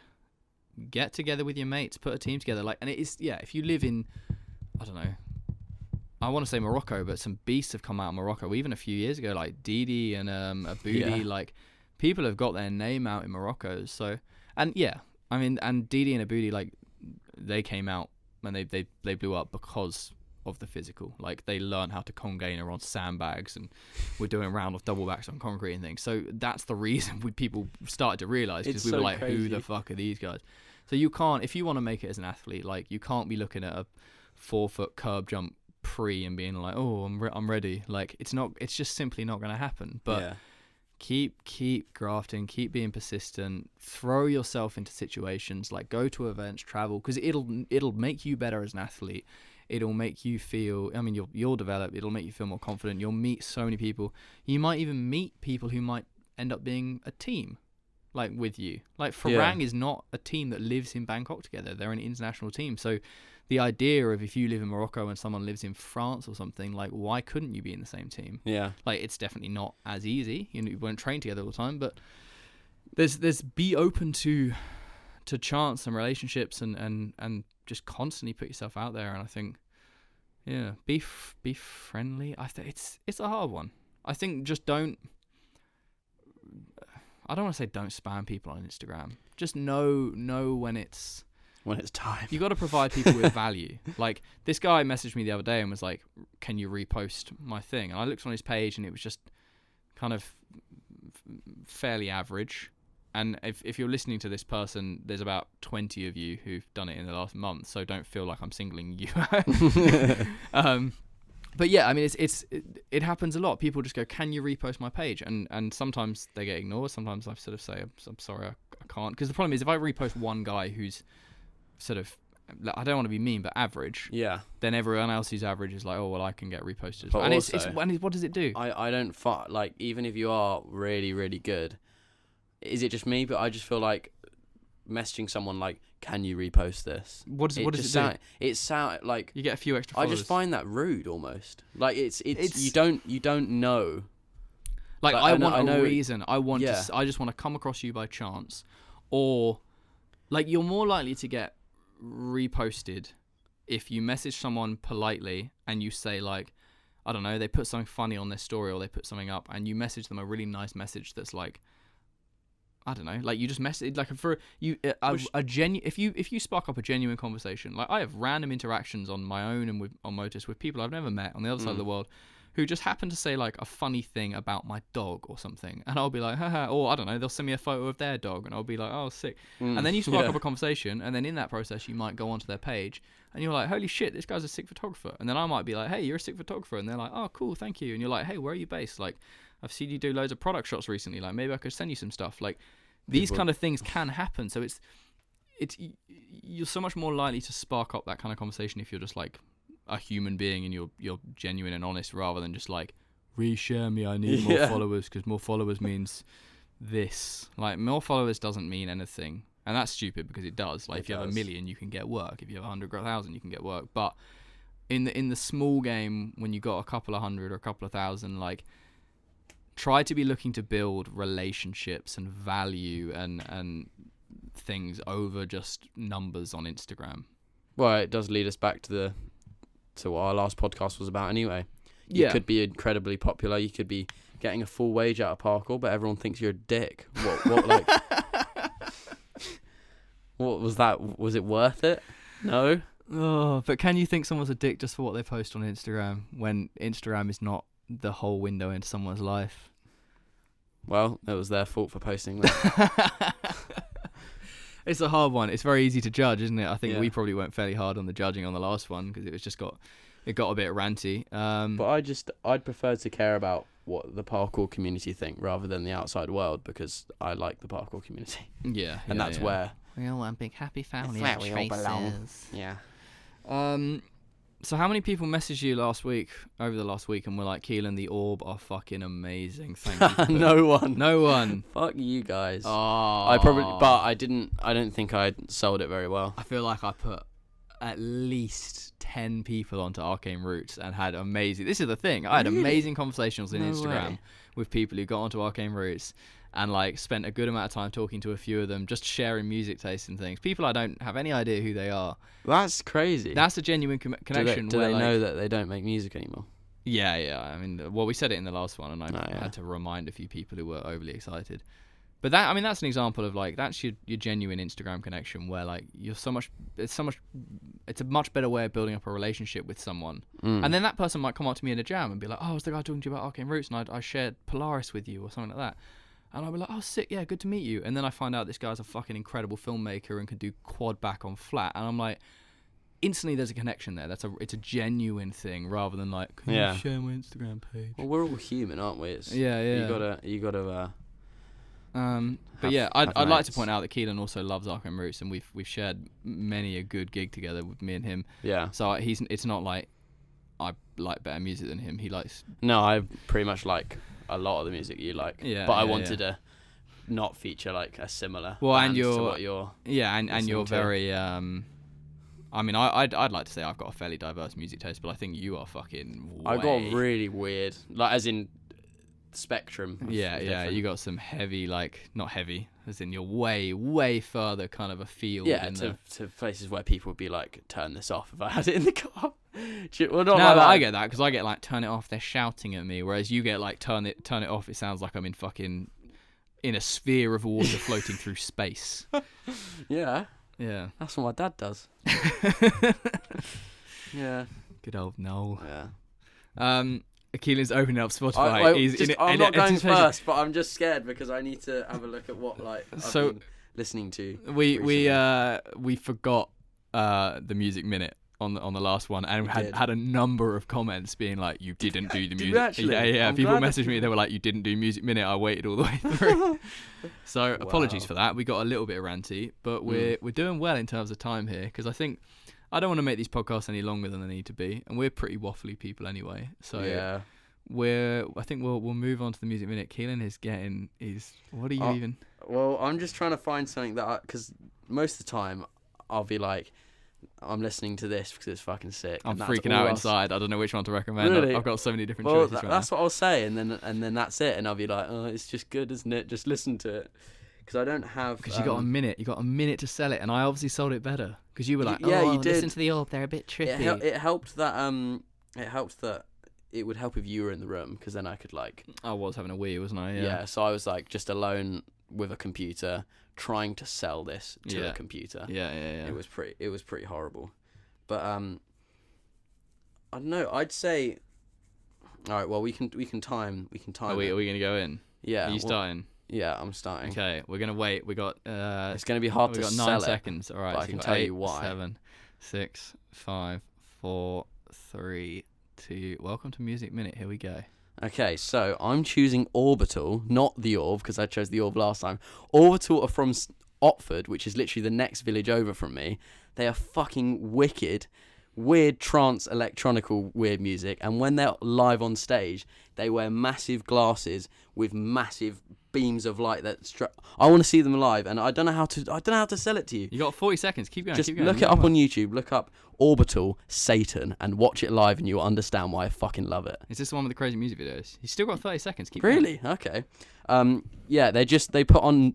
get together with your mates, put a team together, like, and it is, if you live in, I don't know, I want to say Morocco, but some beasts have come out of Morocco even a few years ago, like Didi and Aboudi, like, people have got their name out in Morocco. So, and I mean, and Didi and Aboudi, like, they came out and they blew up because of the physical. Like, they learned how to congainer on sandbags and were doing round off double backs on concrete and things. So that's the reason people started to realise, because we were like, crazy. Who the fuck are these guys? So you can't, if you want to make it as an athlete, like, you can't be looking at a 4-foot curb jump pre and being like, oh, I'm ready. Like, it's just simply not going to happen. But keep grafting, keep being persistent, throw yourself into situations, like, go to events, travel, because it'll make you better as an athlete. It'll make you feel, I mean, you'll develop, it'll make you feel more confident. You'll meet so many people. You might even meet people who might end up being a team, like, with you. Like, Farang is not a team that lives in Bangkok together. They're an international team. So the idea of if you live in Morocco and someone lives in France or something, like, why couldn't you be in the same team? Yeah. Like, it's definitely not as easy. You won't train together all the time, but there's be open to chance and relationships and just constantly put yourself out there. And I think, yeah, be friendly. I think it's a hard one. I think just don't. I don't want to say don't spam people on Instagram. Just know when it's time. You got to provide people with value. Like, this guy messaged me the other day and was like, "Can you repost my thing?" And I looked on his page and it was just kind of fairly average. And if you're listening to this person, there's about 20 of you who've done it in the last month, so don't feel like I'm singling you out. But yeah, I mean, it happens a lot. People just go, "Can you repost my page?" And sometimes they get ignored. Sometimes I sort of say, "I'm sorry, I can't." Because the problem is, if I repost one guy who's sort of, I don't want to be mean, but average. Yeah. Then everyone else who's average is like, "Oh well, I can get reposted." But and also, what does it do? I don't like, even if you are really, really good. Is it just me? But I just feel like messaging someone like, "Can you repost this?" What does it do? It sound like you get a few extra followers. I just find that rude almost. Like it's you don't know. Like I want a reason. I just want to come across you by chance, or like you're more likely to get reposted if you message someone politely and you say like, I don't know, they put something funny on their story or they put something up and you message them a really nice message that's like, I don't know, like you just message like for you if you spark up a genuine conversation. Like I have random interactions on my own and on Motus with people I've never met on the other side of the world who just happen to say like a funny thing about my dog or something, and I'll be like, haha, or I don't know, they'll send me a photo of their dog and I'll be like, oh, sick. And then you spark up a conversation, and then in that process you might go onto their page and you're like, holy shit, this guy's a sick photographer. And then I might be like, hey, you're a sick photographer, and they're like, oh cool, thank you. And you're like, hey, where are you based? Like, I've seen you do loads of product shots recently, like maybe I could send you some stuff. Like these kind of things can happen, so it's you're so much more likely to spark up that kind of conversation if you're just like a human being and you're genuine and honest, rather than just like, reshare me, I need more followers, because more followers means this. Like, more followers doesn't mean anything, and that's stupid because it does. Like, if you have 1 million, you can get work. If you have 100,000, you can get work. But in the small game, when you got a couple of hundred or a couple of thousand, like, try to be looking to build relationships and value and things over just numbers on Instagram. Well, it does lead us back to what our last podcast was about anyway. You could be incredibly popular, you could be getting a full wage out of Parkour, but everyone thinks you're a dick. What like what was that? Was it worth it? No. Oh, but can you think someone's a dick just for what they post on Instagram when Instagram is not the whole window into someone's life? Well, it was their fault for posting that. It's a hard one. It's very easy to judge, isn't it? I think we probably went fairly hard on the judging on the last one because it got a bit ranty. But I'd prefer to care about what the parkour community think rather than the outside world, because I like the parkour community. Yeah, and that's where we all want big happy family. That's where we all belong. Yeah. So how many people messaged you over the last week and were like, Kelan, the orb are fucking amazing, thank you. No one. Fuck you guys. Oh. I don't think I sold it very well. I feel like I put at least 10 people onto Arcane Roots and had amazing, this is the thing, I had amazing conversations on Instagram with people who got onto Arcane Roots and like spent a good amount of time talking to a few of them, just sharing music tastes and things. People I don't have any idea who they are. That's crazy. That's a genuine connection. Do they know that they don't make music anymore? Yeah. I mean, well, we said it in the last one, and I had to remind a few people who were overly excited. But that's an example of like, that's your genuine Instagram connection where like it's a much better way of building up a relationship with someone. And then that person might come up to me in a jam and be like, oh, was the guy talking to you about Arcane Roots, and I shared Polaris with you or something like that. And I'll be like, oh, sick, yeah, good to meet you. And then I find out this guy's a fucking incredible filmmaker and can do quad back on flat. And I'm like, instantly there's a connection there. It's a genuine thing rather than like, can you share my Instagram page? Well, we're all human, aren't we? You gotta. But yeah, I'd like to point out that Kelan also loves Arcane Roots, and we've shared many a good gig together with me and him. Yeah. So it's not like I like better music than him. He likes. No, I pretty much like a lot of the music you like. Yeah. But I wanted to not feature like a similar. Well, and you're to what you're. Yeah, and you're very I mean, I'd like to say I've got a fairly diverse music taste, but I think you are fucking I got really weird, like as in spectrum. Yeah. You got some heavy, like not heavy, as in you're way further kind of a field. Yeah, to places where people would be like, turn this off if I had it in the car. Well, no, but I get that because I get like turn it off, they're shouting at me, whereas you get like turn it off, it sounds like I'm in a sphere of water floating through space. Yeah, that's what my dad does. Yeah, good old Noel. Yeah. Keelan's opening up Spotify. I'm not going first, but I'm just scared because I need to have a look at what I've been listening to. We forgot the Music Minute on the last one, and had a number of comments being like, "You didn't do the music." Actually? Yeah. People messaged me. They were like, "You didn't do Music Minute." I waited all the way through. So apologies for that. We got a little bit ranty, but we're doing well in terms of time here because I think. I don't want to make these podcasts any longer than they need to be, and we're pretty waffly people anyway. So I think we'll move on to the Music Minute. Kelan what are you even? Well, I'm just trying to find something because most of the time I'll be like, I'm listening to this because it's fucking sick. I'm freaking out inside. I don't know which one to recommend. Really? I've got so many different choices. That's what I'll say, and then that's it, and I'll be like, oh, it's just good, isn't it? Just listen to it. Because I don't have... Because you got a minute. You got a minute to sell it, and I obviously sold it better. Because you were like, you did. Listen to the orb, they're a bit trippy. It helped that it would help if you were in the room, because then I could like... I was having a wee, wasn't I? Yeah, so I was like just alone with a computer, trying to sell this to a computer. Yeah. It was pretty horrible. But I don't know, I'd say... Alright, well, we can time Are we going to go in? Yeah. Are you starting? Yeah, I'm starting. Okay, we're gonna wait. We got. It's gonna be hard to sell it. 9 seconds. All right, but so I can tell you why. 7, 6, 5, 4, 3, 2. Welcome to Music Minute. Here we go. Okay, so I'm choosing Orbital, not the Orb, because I chose the Orb last time. Orbital are from Otford, which is literally the next village over from me. They are fucking wicked. Weird trance electronical weird music, and when they're live on stage they wear massive glasses with massive beams of light I want to see them live, and I don't know how to sell it to you. You got 40 seconds. Keep going. Just look it up on YouTube. Look up Orbital Satan and watch it live, and you'll understand why I fucking love it. Is this the one with the crazy music videos? You still got 30 seconds. Keep really going. Okay. Yeah, they put on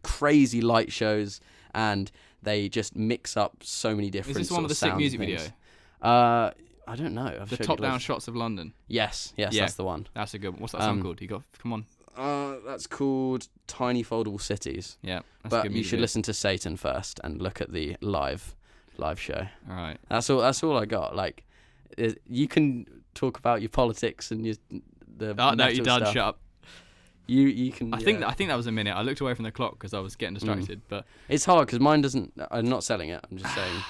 crazy light shows, and they just mix up so many different. Is this one with the sick music video? I don't know. The top-down shots of London. Yes, that's the one. That's a good one. What's that song called? Come on. That's called Tiny Foldable Cities. Yeah, but you should listen to Satan first and look at the live show. All right. That's all I got. Like, you can talk about your politics and the. Oh no, you're done. Stuff. Shut up. You can. I think that was a minute. I looked away from the clock because I was getting distracted. But it's hard because mine doesn't. I'm not selling it. I'm just saying.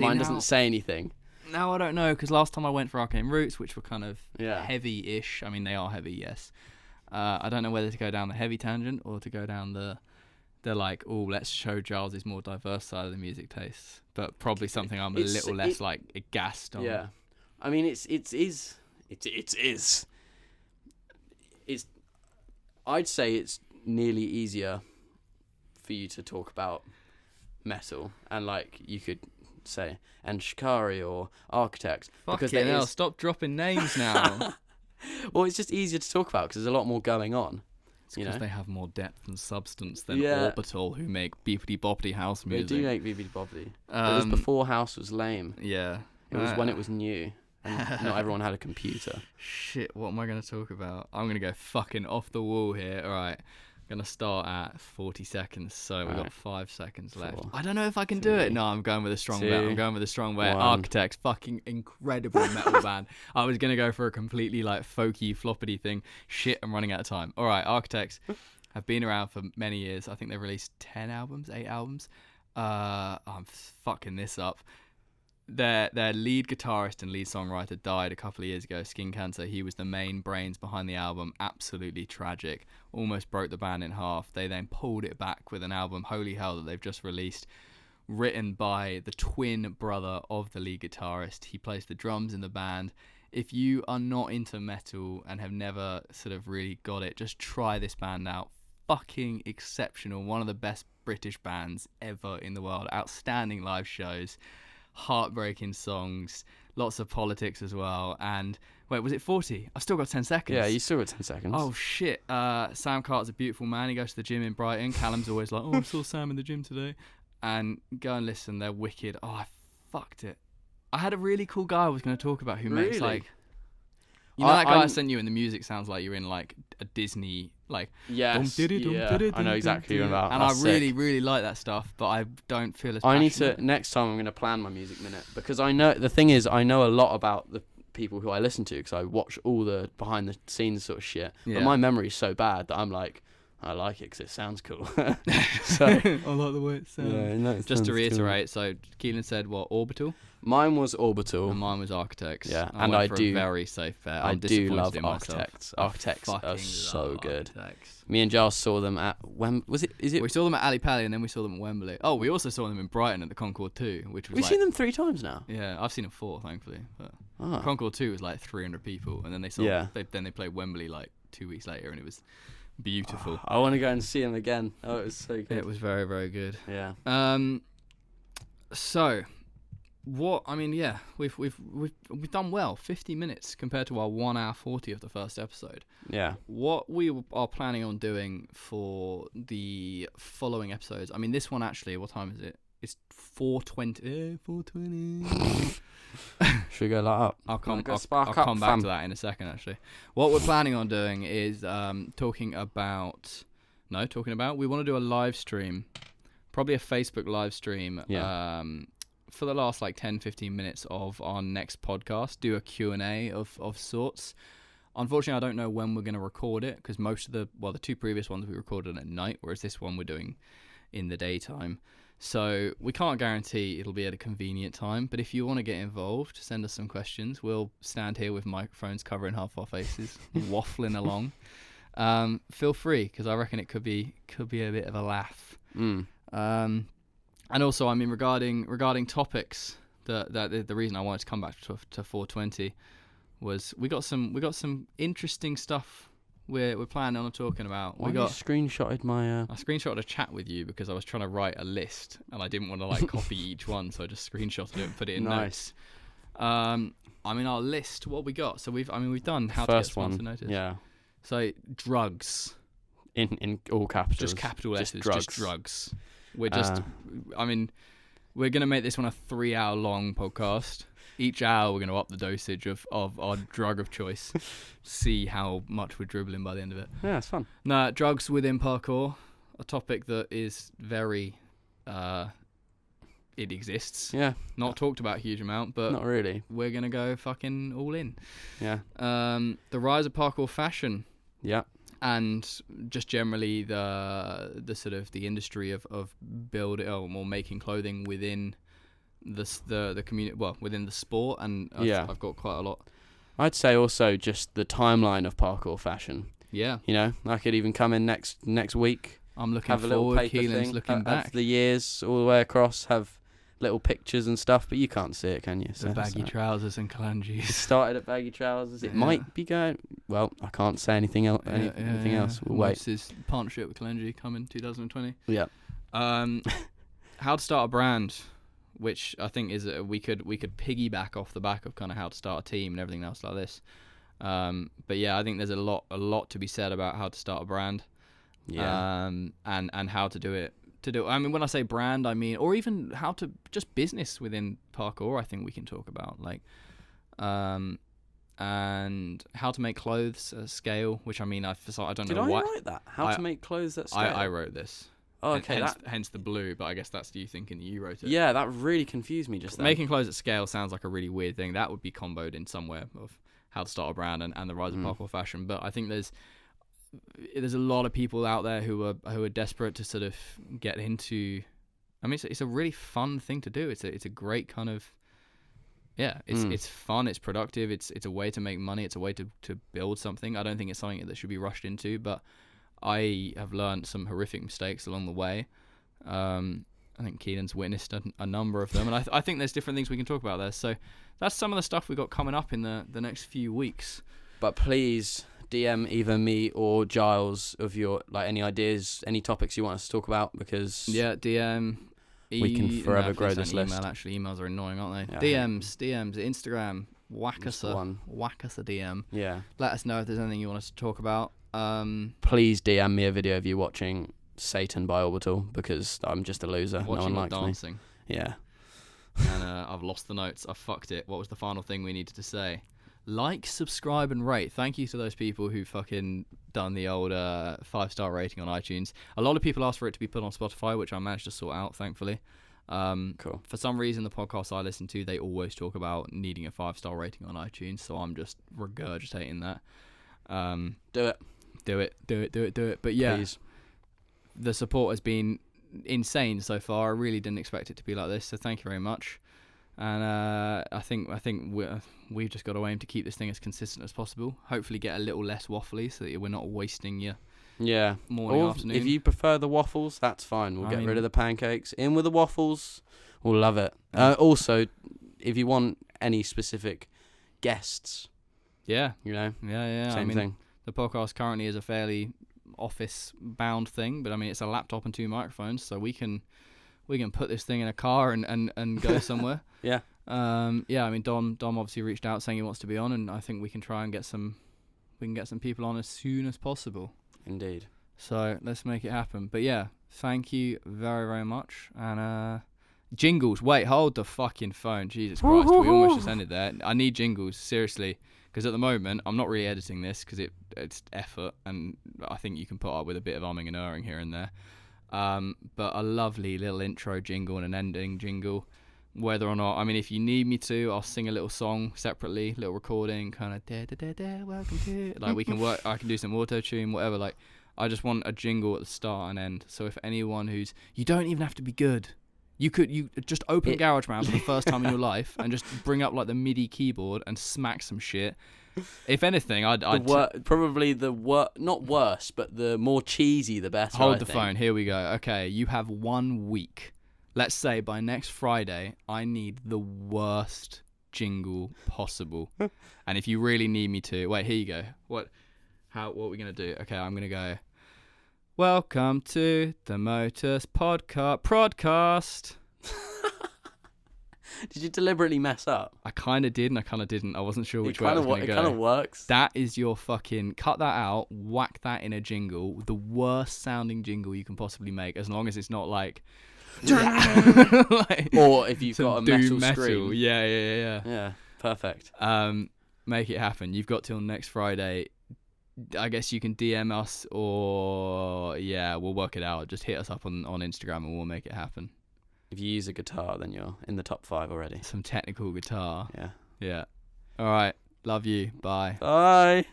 Mine doesn't say anything. No, I don't know, because last time I went for Arcane Roots, which were kind of heavy-ish. I mean, they are heavy, yes. I don't know whether to go down the heavy tangent or to go down the like, let's show Giles' more diverse side of the music tastes. But probably something I'm a little less like aghast on. Yeah, I mean, it's. I'd say it's nearly easier for you to talk about metal, and like you could say and Shikari or Architects. Fucking hell, stop dropping names now. Well, it's just easier to talk about because there's a lot more going on. It's because they have more depth and substance than Orbital, who make beepity boppity house music. They do make beepity boppity. It was before house was lame. Yeah. It was when it was new. And not everyone had a computer. Shit, what am I going to talk about? I'm going to go fucking off the wall here. All right. I'm going to start at 40 seconds. So we've got 5 seconds left. 4, I don't know if I can do it. No, I'm going with a strong bet. Architects, fucking incredible metal band. I was going to go for a completely like folky, floppity thing. Shit, I'm running out of time. All right, Architects have been around for many years. I think they've released 8 albums. I'm fucking this up. Their lead guitarist and lead songwriter died a couple of years ago, skin cancer. He was the main brains behind the album. Absolutely tragic. Almost broke the band in half. They then pulled it back with an album, Holy Hell, that they've just released, written by the twin brother of the lead guitarist. He plays the drums in the band. If you are not into metal and have never sort of really got it, just try this band out. Fucking exceptional. One of the best British bands ever in the world. Outstanding live shows. heartbreaking songs, lots of politics as well. And wait, was it 40? I've still got 10 seconds. Yeah, you still got 10 seconds. Oh shit. Sam Carter's a beautiful man. He goes to the gym in Brighton. Callum's always like, oh, I saw Sam in the gym today. And go and listen, they're wicked. Oh, I fucked it. I had a really cool guy I was going to talk about who makes like... You know that guy I sent you, and the music sounds like you're in like a Disney, like... Yes, I know exactly what you're about. And I really, really like that stuff, but I don't feel as passionate. Next time I'm going to plan my music minute, because I know, the thing is, I know a lot about the people who I listen to, because I watch all the behind the scenes sort of shit, but my memory's so bad that I'm like, I like it because it sounds cool. So I like the way it sounds. Yeah, no, just to reiterate, so Kelan said what, Orbital? Mine was Orbital. And mine was Architects. Yeah, and I do a very safe bet. I do love Architects. Architects are so good. Me and Giles saw them at We saw them at Ali Pali, and then we saw them at Wembley. Oh, we also saw them in Brighton at the Concord 2, which was We've seen them 3 times now. Yeah, I've seen them 4, thankfully. But Concord 2 was like 300 people, and then they played Wembley like 2 weeks later, and it was beautiful. I want to go and see them again. Oh, it was so good. It was very, very good. Yeah. So, what I mean, yeah, we've done well. 50 minutes compared to our 1 hour 40 of the first episode. Yeah. What we are planning on doing for the following episodes. I mean, this one actually. What time is it? It's 4:20. 4:20. Should we go light up? I'll come back to that in a second. Actually, what we're planning on doing is talking about. We want to do a live stream, probably a Facebook live stream. Yeah. For the last like 10-15 minutes of our next podcast, do a Q&A of sorts. Unfortunately, I don't know when we're going to record it, because the 2 previous ones we recorded at night, whereas this one we're doing in the daytime. So we can't guarantee it'll be at a convenient time, but if you want to get involved, send us some questions. We'll stand here with microphones covering half our faces, waffling along. Feel free, because I reckon it could be a bit of a laugh. And also, I mean, regarding topics, the reason I wanted to come back to 420 was we got some interesting stuff we're planning on talking about. You screenshotted my... I screenshotted a chat with you because I was trying to write a list and I didn't want to like copy each one, so I just screenshotted it and put it in notes. I mean, our list, what we got. So we've done how to get sponsor notice. Yeah. So drugs. In all capitals. Just capital letters. Just drugs. We're going to make this one a 3-hour long podcast. Each hour we're going to up the dosage of our drug of choice. See how much we're dribbling by the end of it. Yeah, it's fun. No, drugs within parkour, a topic that is very... it exists. Yeah. Not talked about a huge amount, but... Not really. We're going to go fucking all in. Yeah. The rise of parkour fashion. Yeah. And just generally the sort of the industry of building or making clothing within the community, within the sport, and I've got quite a lot. I'd say also just the timeline of parkour fashion. Yeah. You know, I could even come in next week. I'm looking forward. Keelan's looking back. Have the years all the way across, have little pictures and stuff, but you can't see it, can you? The baggy trousers and Kelan Giles. It started at baggy trousers. It might be going... Well, I can't say anything else. Anything else. We'll wait. Motus' partnership with Kelan Giles coming 2020. Yeah. How to start a brand, which I think is we could piggyback off the back of kind of how to start a team and everything else like this. But yeah, I think there's a lot to be said about how to start a brand. Yeah. And how to do it. I mean, when I say brand, I mean, or even how to just business within parkour. I think we can talk about and how to make clothes at scale. Which I mean, I don't know why. Did I write that? How to make clothes at scale? I wrote this. Oh, okay. Hence the blue, but I guess that's you thinking that you wrote it. Yeah, that really confused me just then. Making clothes at scale sounds like a really weird thing. That would be comboed in somewhere of how to start a brand and the rise of parkour fashion. But I think there's a lot of people out there who are desperate to sort of get into. I mean, it's a really fun thing to do. It's a great kind of it's fun. It's productive. It's a way to make money. It's a way to build something. I don't think it's something that should be rushed into, but I have learned some horrific mistakes along the way. I think Keelan's witnessed a number of them, and I think there's different things we can talk about there. So that's some of the stuff we got coming up in the next few weeks. But please DM either me or Giles of your any ideas, any topics you want us to talk about, because DM. we can forever grow this list. Actually, emails are annoying, aren't they? Yeah, DMs, Instagram, whack us a DM. Yeah. Let us know if there's anything you want us to talk about. Please DM me a video of you watching Satan by Orbital, because I'm just a loser. No one likes dancing. Me. Yeah. And I've lost the notes. I fucked it. What was the final thing we needed to say? Like, subscribe, and rate. Thank you to those people who fucking done the old 5-star rating on iTunes. A lot of people asked for it to be put on Spotify, which I managed to sort out, thankfully. Cool. For some reason, the podcasts I listen to, they always talk about needing a 5-star rating on iTunes, so I'm just regurgitating that. Do it. But yeah, please. The support has been insane so far. I really didn't expect it to be like this, so thank you very much. And I think we've just got to aim to keep this thing as consistent as possible. Hopefully get a little less waffly so that we're not wasting your morning, afternoon. If you prefer the waffles, that's fine. We'll get rid of the pancakes. In with the waffles. We'll love it. Also, if you want any specific guests, yeah. Same thing. The podcast currently is a fairly office-bound thing, but I mean it's a laptop and 2 microphones, so we can put this thing in a car and go somewhere. Yeah. I mean Dom obviously reached out saying he wants to be on, and I think we can try and get some people on as soon as possible. Indeed. So let's make it happen. But yeah, thank you very, very much. And jingles. Wait, hold the fucking phone. Jesus Christ, we almost just ended there. I need jingles, seriously. Because at the moment, I'm not really editing this because it's effort, and I think you can put up with a bit of umming and erring here and there. But a lovely little intro jingle and an ending jingle. Whether or not, I mean, if you need me to, I'll sing a little song separately, little recording, kind of da-da-da-da, welcome to... Like, we can work, I can do some auto-tune, whatever. Like, I just want a jingle at the start and end. So if anyone who's... You don't even have to be good. You just open GarageBand for the first time in your life and just bring up like the MIDI keyboard and smack some shit. If anything, probably not worse, but the more cheesy, the better. Hold the phone. Here we go. Okay, you have 1 week. Let's say by next Friday, I need the worst jingle possible. And if you really need me to, wait, here you go. What are we gonna do? Okay, I'm gonna go. Welcome to the Motus Prodcast. Did you deliberately mess up? I kind of did and I kind of didn't. I wasn't sure which way I was going to go. It kind of works. That is your fucking... Cut that out, whack that in a jingle. The worst sounding jingle you can possibly make, as long as it's not like... or if you've got a metal scream. Yeah. Yeah, perfect. Make it happen. You've got till next Friday. I guess you can DM us or we'll work it out. Just hit us up on Instagram and we'll make it happen. If you use a guitar, then you're in the top 5 already. Some technical guitar. Yeah. All right. Love you. Bye. Bye.